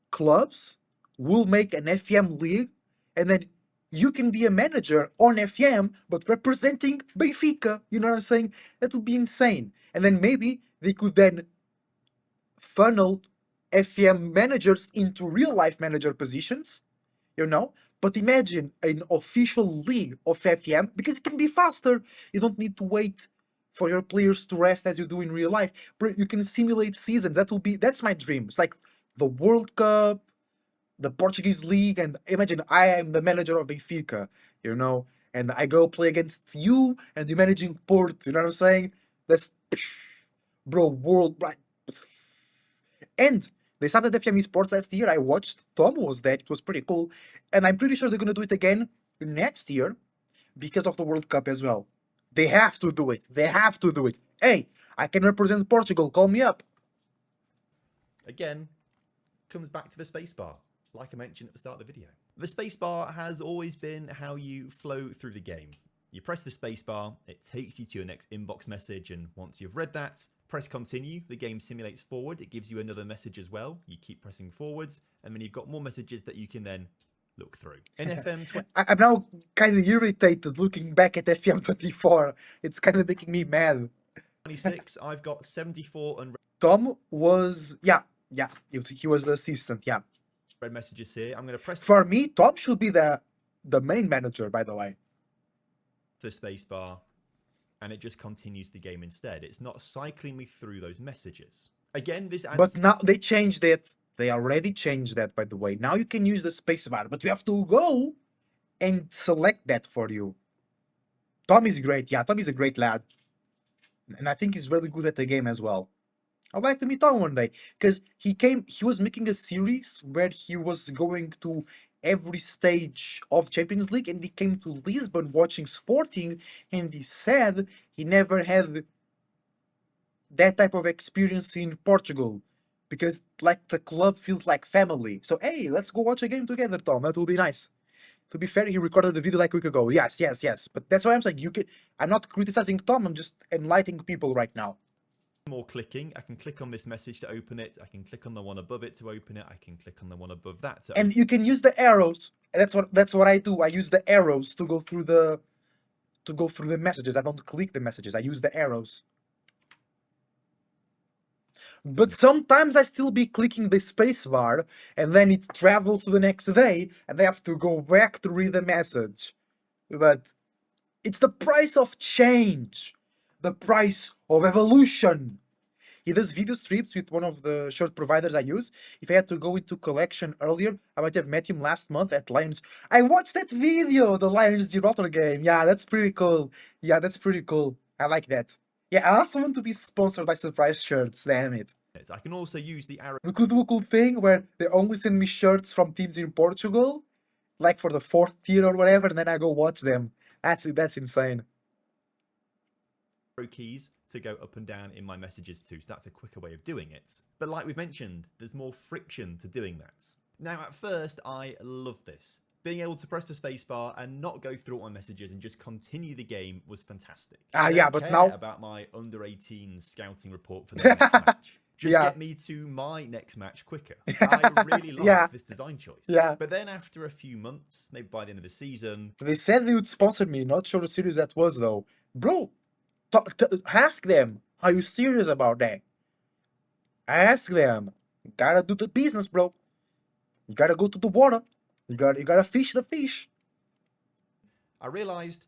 clubs will make an FM league, and then you can be a manager on FM, but representing Benfica. You know what I'm saying? That would be insane. And then maybe they could then funnel FM managers into real life manager positions, you know? But imagine an official league of FM, because it can be faster. You don't need to wait for your players to rest as you do in real life. But you can simulate seasons. That's my dream. It's like the World Cup, the Portuguese league, and imagine I am the manager of Benfica, you know, and I go play against you and you're managing Porto, you know what I'm saying? That's, bro, world, right? And they started FM Esports last year. I watched, Tom was there, it was pretty cool, and I'm pretty sure they're gonna do it again next year because of the World Cup as well. They have to do it. They have to do it. Hey, I can represent Portugal. Call me up. Again, comes back to the spacebar, like I mentioned at the start of the video. The spacebar has always been how you flow through the game. You press the spacebar, it takes you to your next inbox message, and once you've read that, press continue, the game simulates forward, it gives you another message as well, you keep pressing forwards, and then you've got more messages that you can then look through. In FM... I'm now kind of irritated looking back at FM24. It's kind of making me mad. 26, I've got 74 unread Tom was, yeah, he was the assistant, yeah. messages here. I'm going to press... For me, Tom should be the main manager, by the way. The spacebar, and it just continues the game instead. It's not cycling me through those messages. Again, this adds... But now they changed it. They already changed that, by the way. Now you can use the spacebar, but you have to go and select that for you. Tom is great. Yeah, Tom is a great lad. And I think he's really good at the game as well. I'd like to meet Tom one day, because he was making a series where he was going to every stage of Champions League, and he came to Lisbon watching Sporting, and he said he never had that type of experience in Portugal, because like the club feels like family. So hey, let's go watch a game together, Tom. That will be nice. To be fair, he recorded the video like a week ago. Yes. But that's why I'm saying I'm not criticizing Tom, I'm just enlightening people right now. More clicking. I can click on this message to open it. I can click on the one above it to open it. I can click on the one above that to and you can use the arrows. That's what I do. I use the arrows to go through the messages. I don't click the messages. I use the arrows. But sometimes I still be clicking the space bar, and then it travels to the next day, and I have to go back to read the message. But it's the price of change. The price of evolution. He does video strips with one of the shirt providers I use. If I had to go into collection earlier, I might have met him last month at Lions. I watched that video, the Lions Gibraltar game. Yeah, that's pretty cool. I like that. Yeah, I also want to be sponsored by Surprise Shirts, damn it. I can also use the arrow. We could do a cool thing where they only send me shirts from teams in Portugal, like for the 4th tier or whatever, and then I go watch them. That's insane. Keys to go up and down in my messages too, so that's a quicker way of doing it. But like we've mentioned, there's more friction to doing that. Now at first I love this. Being able to press the spacebar and not go through all my messages and just continue the game was fantastic. Yeah, but now about my under 18 scouting report for the next match. Just get me to my next match quicker. I really liked this design choice. Yeah. But then after a few months, maybe by the end of the season, they said they would sponsor me. Not sure the series that was though. Bro, ask them. Are you serious about that? Ask them. You gotta do the business, bro. You gotta go to the water. You gotta fish the fish. I realized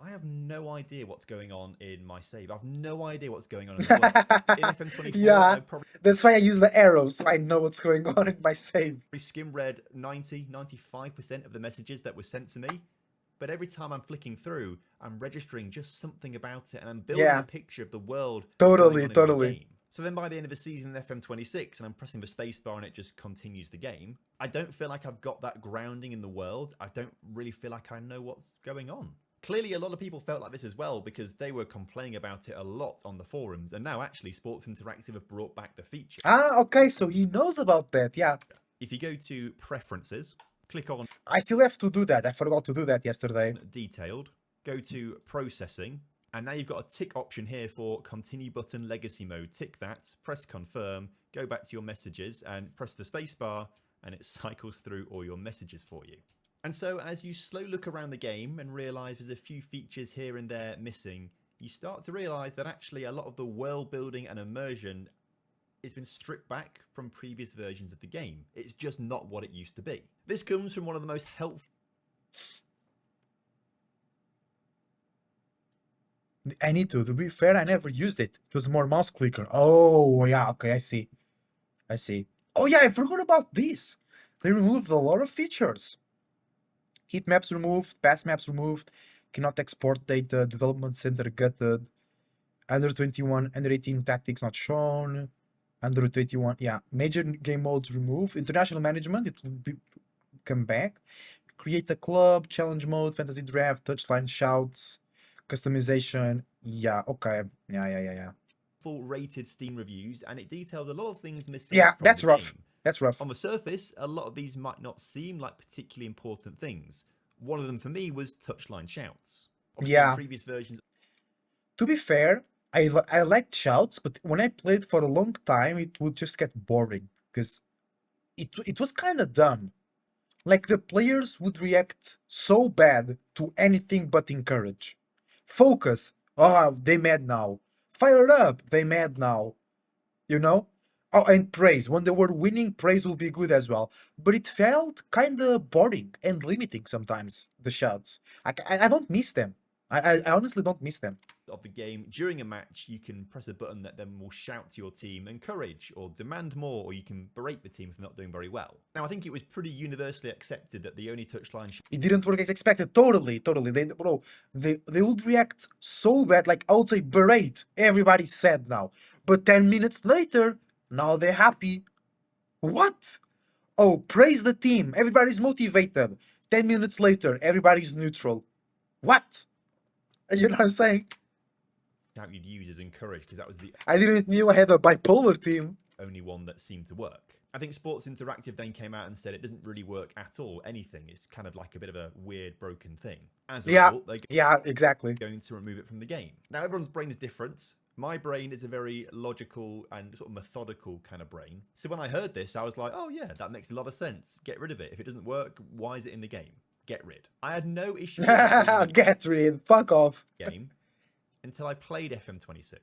I have no idea what's going on in my save. I have no idea what's going on in the world. In FM24, yeah, that's why I use the arrows, so I know what's going on in my save. I skim read 95% of the messages that were sent to me. But every time I'm flicking through, I'm registering just something about it, and I'm building a picture of the world. Totally. So then by the end of the season in FM26, and I'm pressing the spacebar and it just continues the game, I don't feel like I've got that grounding in the world. I don't really feel like I know what's going on. Clearly, a lot of people felt like this as well because they were complaining about it a lot on the forums, and now actually Sports Interactive have brought back the feature. Ah, okay, so he knows about that, yeah. If you go to Preferences, click on I still have to do that. I forgot to do that yesterday. Detailed, go to Processing, and now you've got a tick option here for Continue Button Legacy Mode. Tick that, press Confirm, go back to your messages, and press the spacebar, and it cycles through all your messages for you. And so as you slowly look around the game and realise there's a few features here and there missing, you start to realise that actually a lot of the world building and immersion has been stripped back from previous versions of the game. It's just not what it used to be. This comes from one of the most helpful... I need to be fair, I never used it. It was more mouse clicker. Oh, yeah, okay, I see. I see. Oh, yeah, I forgot about this. They removed a lot of features. Heat maps removed, pass maps removed, cannot export data, development center gutted, under 21, under 18 tactics not shown, under 21, yeah, major game modes removed, international management, it will be come back, create a club, challenge mode, fantasy draft, touchline shouts, customization, yeah, okay, yeah. Full rated Steam reviews, and it details a lot of things missing Yeah, from that's the rough. game. That's rough. On the surface, a lot of these might not seem like particularly important things. One of them for me was touchline shouts. Obviously, in Yeah. previous versions... To be fair, I liked shouts, but when I played for a long time, it would just get boring because it was kind of dumb. Like the players would react so bad to anything but encourage. Focus. Oh, they mad now. Fire up. They mad now. You know? Oh, and praise. When they were winning, praise will be good as well. But it felt kind of boring and limiting sometimes, the shouts. I don't miss them. I honestly don't miss them. of the game. During a match, you can press a button that then will shout to your team, encourage or demand more, or you can berate the team if they're not doing very well. Now, I think it was pretty universally accepted that the only touchline... It didn't work as expected. Totally. They would react so bad. Like, I would say berate. Everybody's sad now. But 10 minutes later, now they're happy. What? Oh, praise the team. Everybody's motivated. 10 minutes later, everybody's neutral. What? You know what I'm saying? Shout you'd use as encourage, because that was the I didn't knew I had a bipolar team. only one that seemed to work. I think Sports Interactive then came out and said it doesn't really work at all, anything. It's kind of like a bit of a weird, broken thing. As a result, Yeah, exactly. going to remove it from the game. Now, everyone's brain is different. My brain is a very logical and sort of methodical kind of brain. So when I heard this, I was like, oh yeah, that makes a lot of sense. Get rid of it. If it doesn't work, why is it in the game? Get rid. I had no issue with it Get rid. Fuck off. game until I played FM26.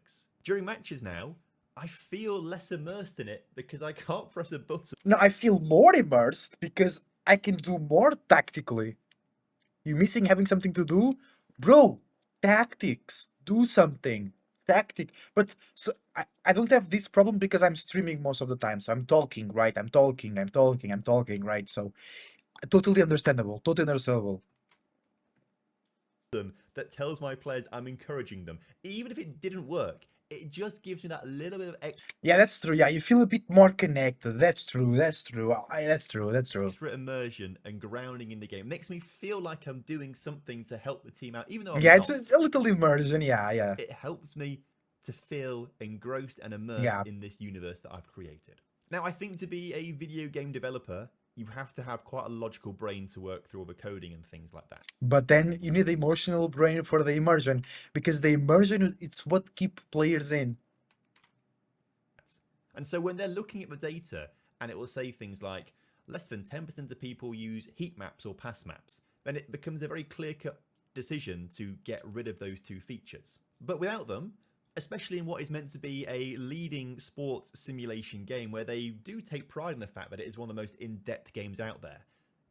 During matches now, I feel less immersed in it because I can't press a button. No, I feel more immersed because I can do more tactically. You missing having something to do? Bro, tactics. Do something. Tactic. But so I don't have this problem because I'm streaming most of the time. So I'm talking, right? I'm talking, right? So totally understandable. Totally understandable. That tells my players I'm encouraging them. Even if it didn't work, it just gives me that little bit of Yeah, that's true. Yeah, you feel a bit more connected. That's true. That's true. That's true. extra immersion and grounding in the game. It makes me feel like I'm doing something to help the team out, even though I'm Yeah, not. it's a little immersion. Yeah. It helps me to feel engrossed and immersed in this universe that I've created. Now, I think to be a video game developer, you have to have quite a logical brain to work through all the coding and things like that. But then you need the emotional brain for the immersion because the immersion, it's what keep players in. And so when they're looking at the data and it will say things like less than 10% of people use heat maps or pass maps, then it becomes a very clear-cut decision to get rid of those two features. But without them, especially in what is meant to be a leading sports simulation game where they do take pride in the fact that it is one of the most in-depth games out there,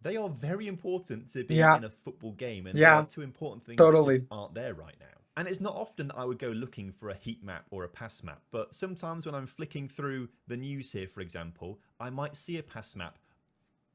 they are very important to be in a football game, and there are two important things that just aren't there right now. And it's not often that I would go looking for a heat map or a pass map, but sometimes when I'm flicking through the news here, for example, I might see a pass map.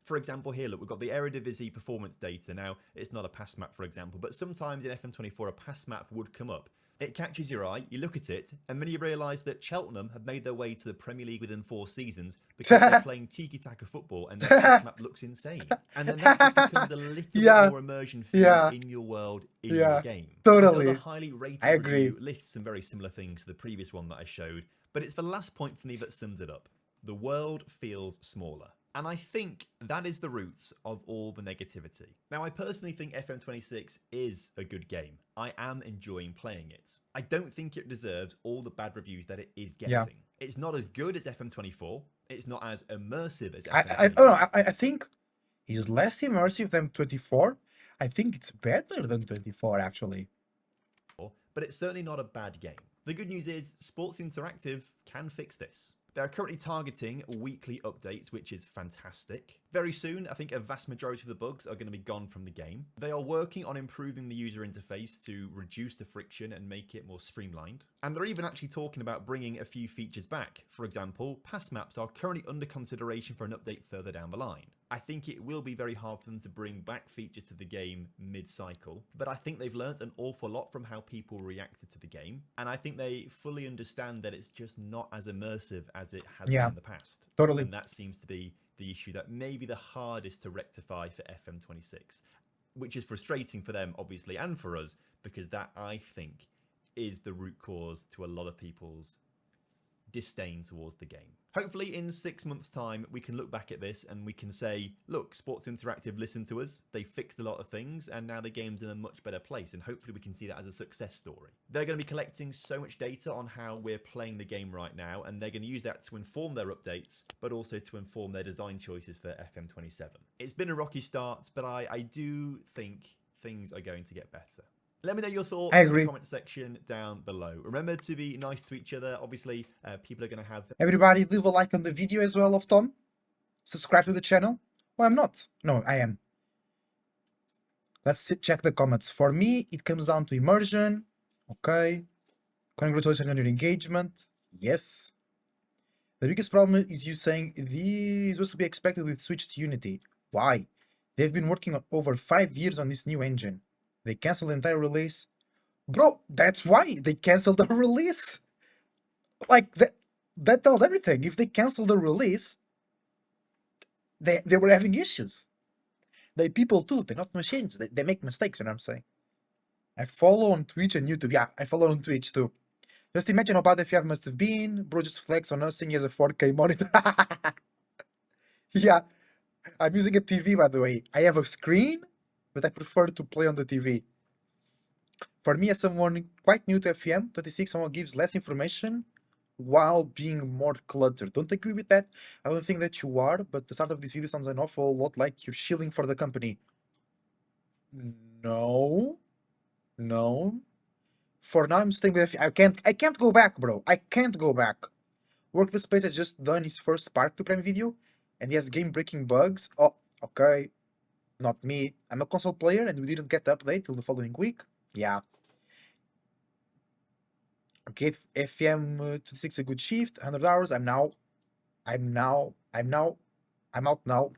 For example, here, look, we've got the Eredivisie performance data. Now, it's not a pass map, for example, but sometimes in FM24, a pass map would come up. It catches your eye, you look at it, and then you realise that Cheltenham have made their way to the Premier League within 4 seasons because they're playing tiki-taka football and their pitch map looks insane. And then that just becomes a little bit Yeah, more immersion for you yeah, in your world, in your yeah. game. This other Totally. highly I rated agree. review lists some very similar things to the previous one that I showed, but it's the last point for me that sums it up. The world feels smaller. And I think that is the roots of all the negativity. Now, I personally think FM26 is a good game. I am enjoying playing it. I don't think it deserves all the bad reviews that it is Yeah. getting. It's not as good as FM24. It's not as immersive as I don't know. FM24. I think it's less immersive than 24. I think it's better than 24, actually. But it's certainly not a bad game. The good news is Sports Interactive can fix this. They're currently targeting weekly updates, which is fantastic. Very soon, I think a vast majority of the bugs are going to be gone from the game. They are working on improving the user interface to reduce the friction and make it more streamlined. And they're even actually talking about bringing a few features back. For example, pass maps are currently under consideration for an update further down the line. I think it will be very hard for them to bring back features to the game mid-cycle, but I think they've learnt an awful lot from how people reacted to the game, and I think they fully understand that it's just not as immersive as it has been in the past. Totally. And that seems to be the issue that may be the hardest to rectify for FM26, which is frustrating for them, obviously, and for us, because that, I think, is the root cause to a lot of people's disdain towards the game. Hopefully in 6 months' time, we can look back at this and we can say, look, Sports Interactive listened to us, they fixed a lot of things, and now the game's in a much better place, and hopefully we can see that as a success story. They're going to be collecting so much data on how we're playing the game right now, and they're going to use that to inform their updates, but also to inform their design choices for FM27. It's been a rocky start, but I do think things are going to get better. Let me know your thoughts in the comment section down below. Remember to be nice to each other. Obviously, people are going to have... Everybody leave a like on the video as well of Tom. Subscribe to the channel. Well, I'm not. No, I am. Let's check the comments. For me, it comes down to immersion. Okay. Congratulations on your engagement. Yes. The biggest problem is you saying this was to be expected with Switch to Unity. Why? They've been working over 5 years on this new engine. They canceled the entire release. Bro, that's why they canceled the release. Like, that tells everything. If they canceled the release, they were having issues. They people too. They're not machines. They make mistakes, you know what I'm saying? I follow on Twitch and YouTube. Yeah, I follow on Twitch too. Just imagine how bad the FF must have been. Bro just flex on us saying he has a 4K monitor. Yeah, I'm using a TV, by the way. I have a screen, but I prefer to play on the TV. For me, as someone quite new to FM26, someone gives less information while being more cluttered. Don't agree with that. I don't think that you are, but the start of this video sounds an awful lot like you're shilling for the company. No. No. For now, I'm staying with I can't go back, bro. I can't go back. Work the Space has just done his first Spark to Prime video, and he has game-breaking bugs. Oh, okay. Not me. I'm a console player, and we didn't get the update till the following week. Yeah. Okay, FM26 a good shift, 100 hours. I'm out now.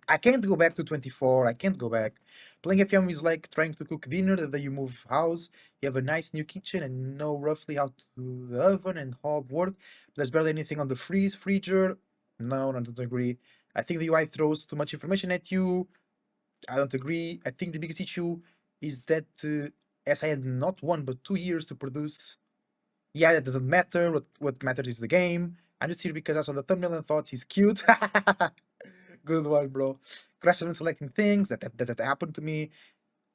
I can't go back to 24. I can't go back. Playing FM is like trying to cook dinner, then you move house. You have a nice new kitchen and know roughly how to the oven and hob work. There's barely anything on the freezer. No, I don't agree. I think the UI throws too much information at you. I don't agree. I think the biggest issue is that as I had not 1 but 2 years to produce. Yeah, that doesn't matter. What matters is the game. I'm just here because I saw the thumbnail and thought he's cute. Good one, bro. Crash when selecting things. That happened to me.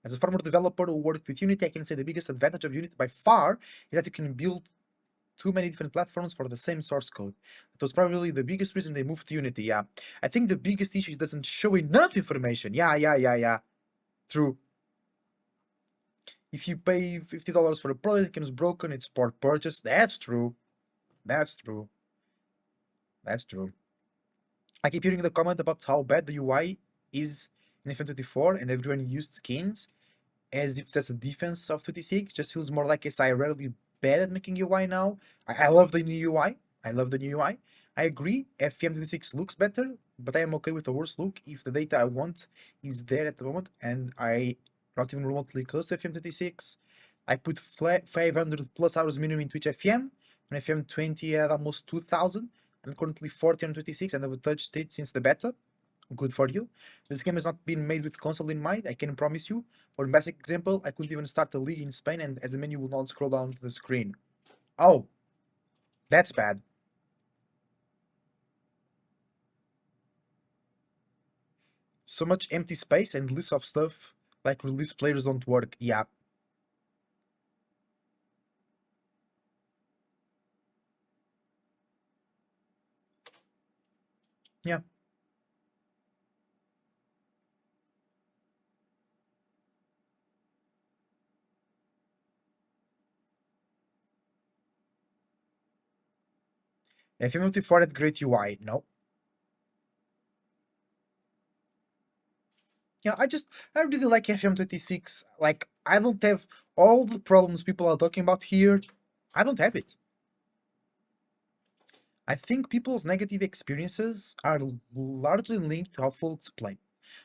As a former developer who worked with Unity, I can say the biggest advantage of Unity by far is that you can build too many different platforms for the same source code. That was probably the biggest reason they moved to Unity, yeah. I think the biggest issue is it doesn't show enough information. Yeah. True. If you pay $50 for a product, it comes broken, it's port purchase. That's true. That's true. That's true. I keep hearing the comment about how bad the UI is in FM24 and everyone used skins as if that's a defense of 26. Just feels more like SI rarely bad at making UI now. I love the new UI. I love the new UI. I agree, FM26 looks better, but I am okay with the worse look if the data I want is there at the moment and I not even remotely close to FM26. I put 500 plus hours minimum in Twitch FM. On FM20 I had almost 2000. I'm currently 40 on 26 and I've touched it since the beta. Good for you. This game has not been made with console in mind, I can promise you. For a basic example, I couldn't even start a league in Spain and as the menu will not scroll down to the screen. Oh, that's bad. So much empty space and list of stuff like release players don't work. Yeah. Yeah. FM24 had great UI. No. Yeah, I really like FM26. Like, I don't have all the problems people are talking about here. I don't have it. I think people's negative experiences are largely linked to how folks play.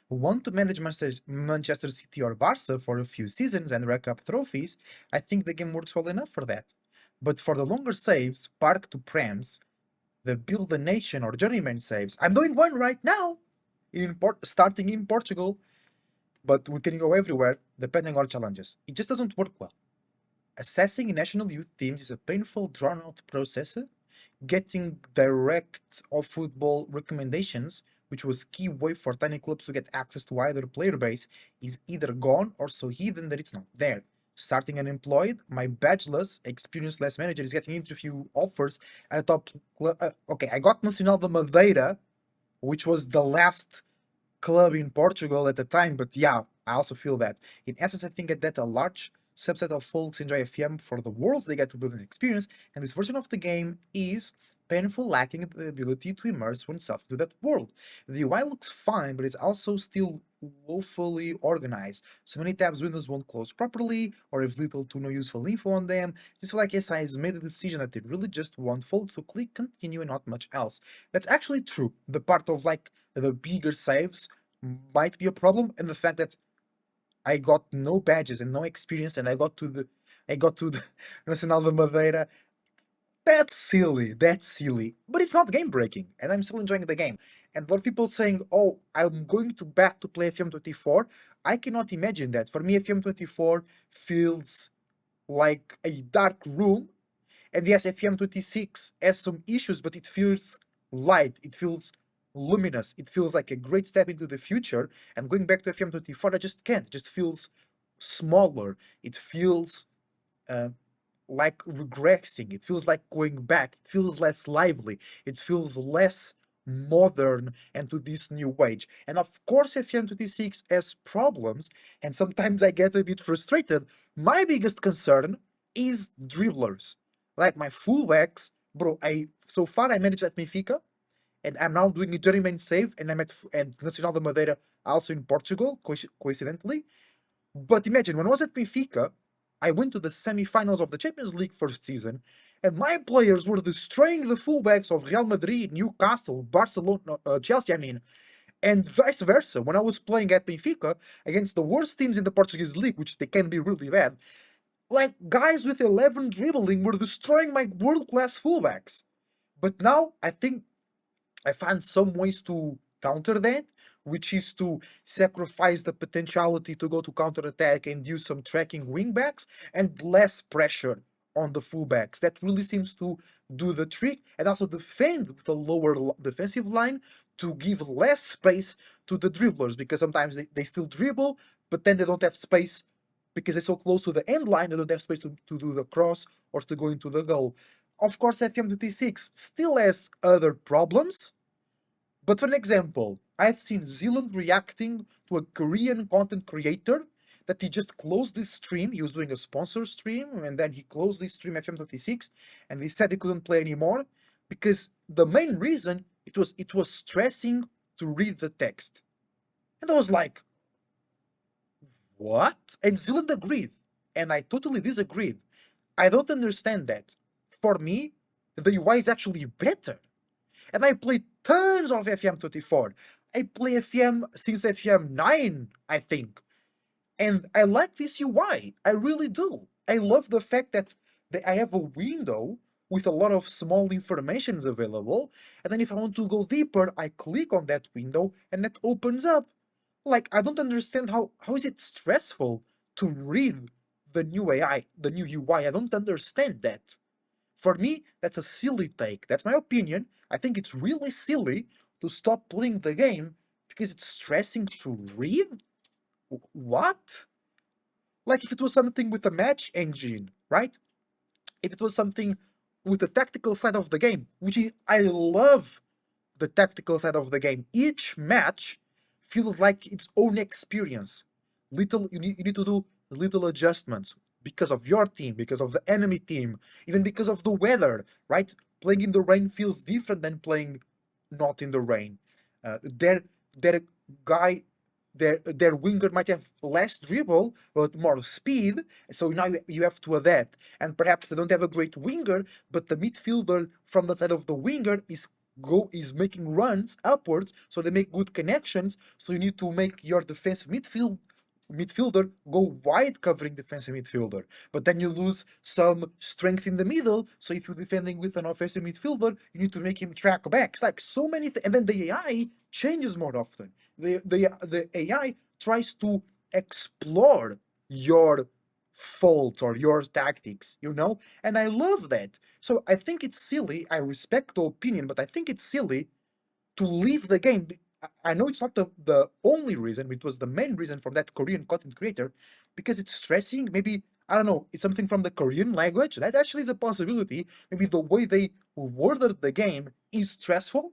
Who want to manage Manchester City or Barca for a few seasons and rack up trophies, I think the game works well enough for that. But for the longer saves, park to prems, the build a nation or journeyman saves, I'm doing one right now, starting in Portugal, but we can go everywhere depending on challenges. It just doesn't work well. Assessing national youth teams is a painful, drawn-out process. Getting direct off football recommendations, which was key way for tiny clubs to get access to either player base, is either gone or so hidden that it's not there. Starting unemployed, my badgeless, experience-less manager is getting interview offers at a top club. Okay, I got Nacional de Madeira, which was the last club in Portugal at the time, but yeah, I also feel that. In essence, I think that a large subset of folks enjoy FM for the worlds they get to build an experience, and this version of the game is painful, lacking the ability to immerse oneself into that world. The UI looks fine, but it's also still woefully organized. So many tabs windows won't close properly, or have little to no useful info on them. Just feel like SI has made the decision that they really just want folks to click continue and not much else. That's actually true. The part of like the bigger saves might be a problem, and the fact that I got no badges and no experience, and I got to the Nacional de Madeira. That's silly. That's silly. But it's not game breaking, and I'm still enjoying the game. And a lot of people saying, "Oh, I'm going to back to play FM24." I cannot imagine that. For me, FM24 feels like a dark room, and yes, FM26 has some issues, but it feels light. It feels luminous. It feels like a great step into the future. And going back to FM24, I just can't. It just feels smaller. It feels uh, like regressing. It feels like going back. It feels less lively. It feels less modern and to this new age. And of course, FM26 has problems, and sometimes I get a bit frustrated. My biggest concern is dribblers. Like my fullbacks, bro. I so far I managed at Benfica, and I'm now doing a journeyman save, and I'm at Nacional de Madeira, also in Portugal, coincidentally. But imagine, when I was at Benfica, I went to the semi-finals of the Champions League first season, and my players were destroying the fullbacks of Real Madrid, Newcastle, Barcelona, Chelsea, I mean, and vice versa. When I was playing at Benfica against the worst teams in the Portuguese league, which they can be really bad, like guys with 11 dribbling were destroying my world-class fullbacks. But now I think I find some ways to counter that, which is to sacrifice the potentiality to go to counter attack and use some tracking wingbacks and less pressure on the fullbacks. That really seems to do the trick, and also defend with a lower defensive line to give less space to the dribblers, because sometimes they still dribble, but then they don't have space because they're so close to the end line, they don't have space to do the cross or to go into the goal. Of course, FM26 still has other problems, but for an example, I've seen Zealand reacting to a Korean content creator that he just closed this stream. He was doing a sponsor stream, and then he closed this stream FM26, and he said he couldn't play anymore because the main reason it was stressing to read the text. And I was like, what? And Zealand agreed, and I totally disagreed. I don't understand that. For me, the UI is actually better. And I played tons of FM24. I play FM since FM9, I think. And I like this UI. I really do. I love the fact that I have a window with a lot of small informations available, and then if I want to go deeper, I click on that window and that opens up. Like, I don't understand how is it stressful to read the new AI, the new UI. I don't understand that. For me, that's a silly take. That's my opinion. I think it's really silly to stop playing the game because it's stressing to read. What? Like if it was something with a match engine, right? If it was something with the tactical side of the game, which is, I love the tactical side of the game. Each match feels like its own experience. You need to do little adjustments because of your team, because of the enemy team, even because of the weather, right? Playing in the rain feels different than playing not in the rain. Their guy, their winger might have less dribble but more speed, so now you have to adapt. And perhaps they don't have a great winger, but the midfielder from the side of the winger is making runs upwards, so they make good connections. So you need to make your defensive midfielder go wide covering defensive midfielder. But then you lose some strength in the middle. So if you're defending with an offensive midfielder, you need to make him track back. It's like so many things. And then the AI changes more often. The AI tries to explore your faults or your tactics, you know? And I love that. So I think it's silly. I respect the opinion, but I think it's silly to leave the game. I know it's not the only reason, it was the main reason for that Korean content creator, because it's stressing. Maybe, I don't know, it's something from the Korean language. That actually is a possibility. Maybe the way they worded the game is stressful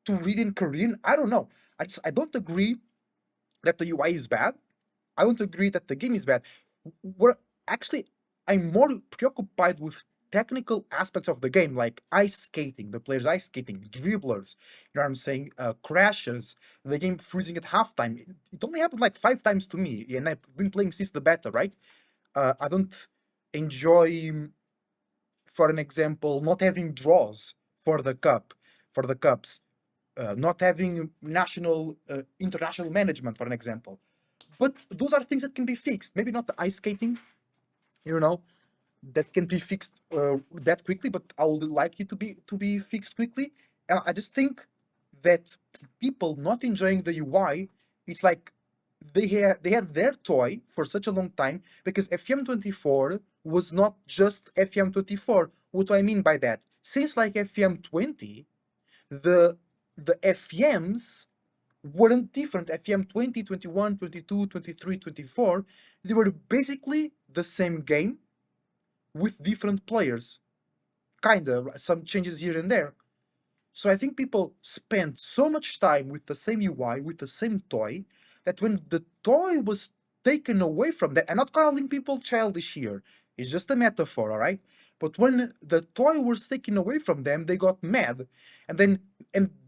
to read in Korean. I don't know. I don't agree that the UI is bad. I don't agree that the game is bad. We're actually, I'm more preoccupied with technical aspects of the game, like ice skating, the players ice skating, dribblers, you know what I'm saying, crashes, the game freezing at halftime. It only happened like 5 times to me, and I've been playing since the beta, right? I don't enjoy, for an example, not having draws for the cups, not having international management, for an example. But those are things that can be fixed. Maybe not the ice skating, you know, that can be fixed that quickly, but I would like it to be fixed quickly. I just think that people not enjoying the UI, it's like they had their toy for such a long time, because FM24 was not just FM24. What do I mean by that? Since like FM20, the FMs weren't different. FM 20, 21, 22, 23, 24, they were basically the same game with different players. Kinda, some changes here and there. So I think people spend so much time with the same UI, with the same toy, that when the toy was taken away from them, I'm not calling people childish here, it's just a metaphor, alright? But when the toy was taken away from them, they got mad. And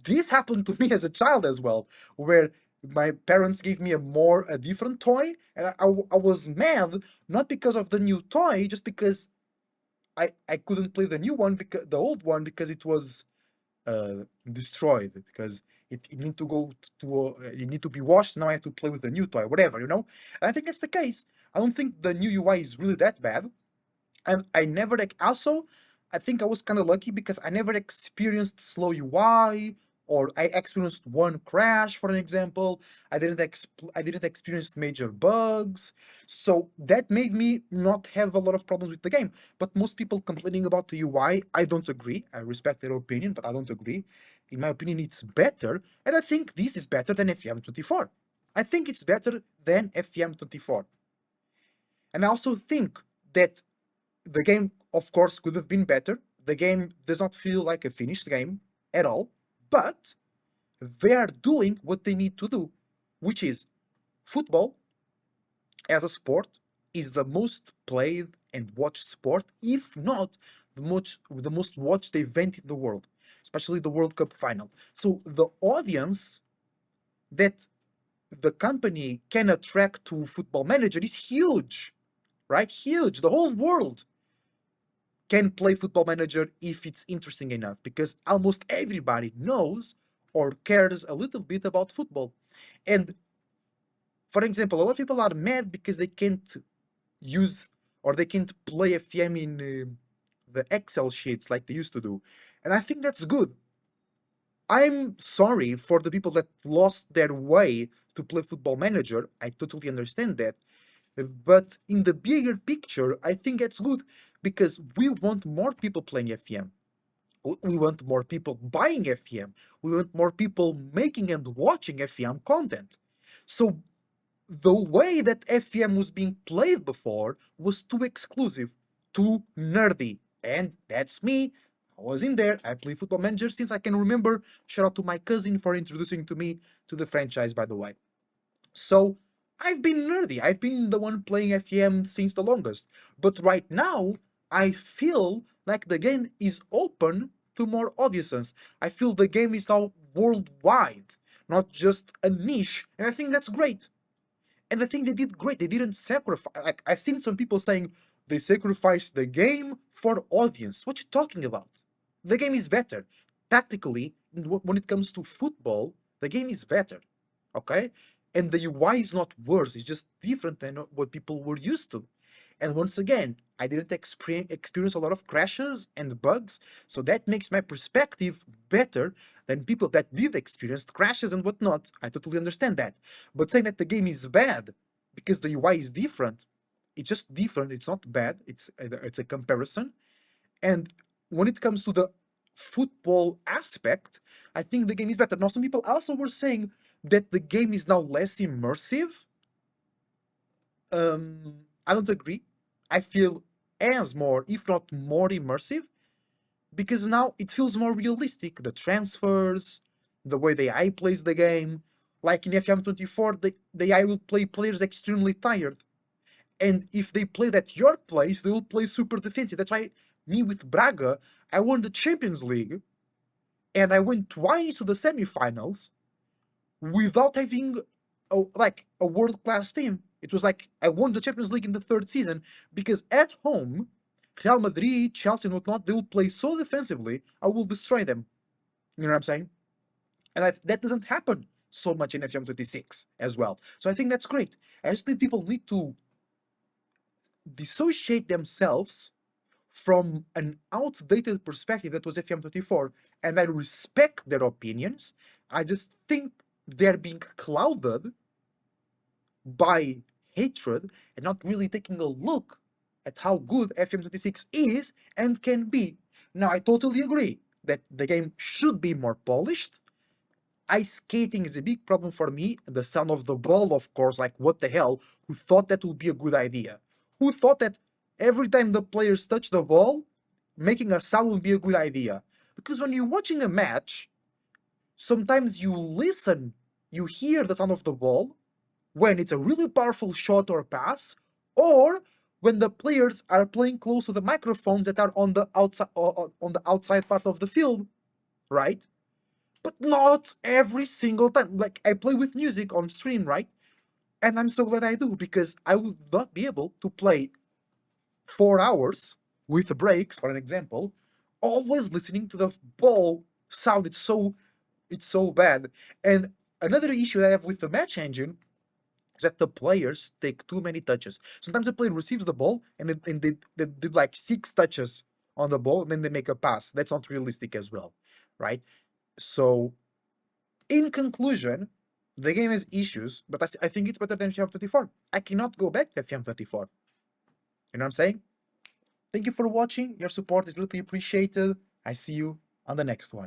this happened to me as a child as well, where my parents gave me a different toy, and I was mad, not because of the new toy, just because I couldn't play the new one, because the old one, because it was destroyed, because it need to go to it need to be washed. Now I have to play with the new toy, whatever, you know. And I think that's the case. I don't think the new UI is really that bad, and I never also, I think I was kind of lucky because I never experienced slow UI, or I experienced one crash, for an example. I didn't experience major bugs, so that made me not have a lot of problems with the game. But most people complaining about the UI, I don't agree. I respect their opinion, but I don't agree. In my opinion, it's better, and I think this is better than FM24. I think it's better than FM24. And I also think that the game, of course, could have been better. The game does not feel like a finished game at all, but they are doing what they need to do, which is football as a sport is the most played and watched sport, if not the most watched event in the world, especially the World Cup final. So the audience that the company can attract to Football Manager is huge, right? Huge. The whole world can play Football Manager if it's interesting enough, because almost everybody knows or cares a little bit about football. And for example, a lot of people are mad because they can't use or they can't play FM in the Excel sheets like they used to do. And I think that's good. I'm sorry for the people that lost their way to play Football Manager. I totally understand that. But in the bigger picture, I think it's good because we want more people playing FEM. We want more people buying FEM. We want more people making and watching FEM content. So the way that FEM was being played before was too exclusive, too nerdy. And that's me. I was in there. I play Football Manager since I can remember. Shout out to my cousin for introducing to me to the franchise, by the way. So I've been nerdy. I've been the one playing FEM since the longest. But right now, I feel like the game is open to more audiences. I feel the game is now worldwide, not just a niche. And I think that's great. And I think they did great. They didn't sacrifice. Like I've seen some people saying they sacrificed the game for audience. What you talking about? The game is better. Tactically, when it comes to football, the game is better. Okay? And the UI is not worse. It's just different than what people were used to. And once again, I didn't experience a lot of crashes and bugs, so that makes my perspective better than people that did experience crashes and whatnot. I totally understand that. But saying that the game is bad because the UI is different, it's just different. It's not bad. It's a comparison. And when it comes to the football aspect, I think the game is better. Now, some people also were saying that the game is now less immersive. I don't agree. I feel as more, if not more immersive, because now it feels more realistic. The transfers, the way the AI plays the game. Like in FM24, the AI will play players extremely tired. And if they play at your place, they will play super defensive. That's why me with Braga, I won the Champions League and I went twice to the semifinals without having a world-class team. It was like I won the Champions League in the third season because at home, Real Madrid, Chelsea, and whatnot, they will play so defensively, I will destroy them. You know what I'm saying? And that doesn't happen so much in FM26 as well. So I think that's great. I just think people need to dissociate themselves from an outdated perspective that was FM24, and I respect their opinions. I just think they're being clouded by hatred and not really taking a look at how good FM26 is and can be. Now, I totally agree that the game should be more polished. Ice skating is a big problem for me. The sound of the ball, of course, like what the hell? Who thought that would be a good idea? Who thought that every time the players touch the ball, making a sound would be a good idea? Because when you're watching a match, sometimes you listen, you hear the sound of the ball when it's a really powerful shot or pass, or when the players are playing close to the microphones that are on the outside part of the field, right? But not every single time. Like I play with music on stream, right? And I'm so glad I do because I would not be able to play 4 hours with breaks, for an example, always listening to the ball sound. It's so bad. And another issue I have with the match engine is that the players take too many touches. Sometimes the player receives the ball and they did like 6 touches on the ball and then they make a pass. That's not realistic as well, right? So, in conclusion, the game has issues, but I think it's better than FM24. I cannot go back to FM24. You know what I'm saying? Thank you for watching. Your support is greatly appreciated. I see you on the next one.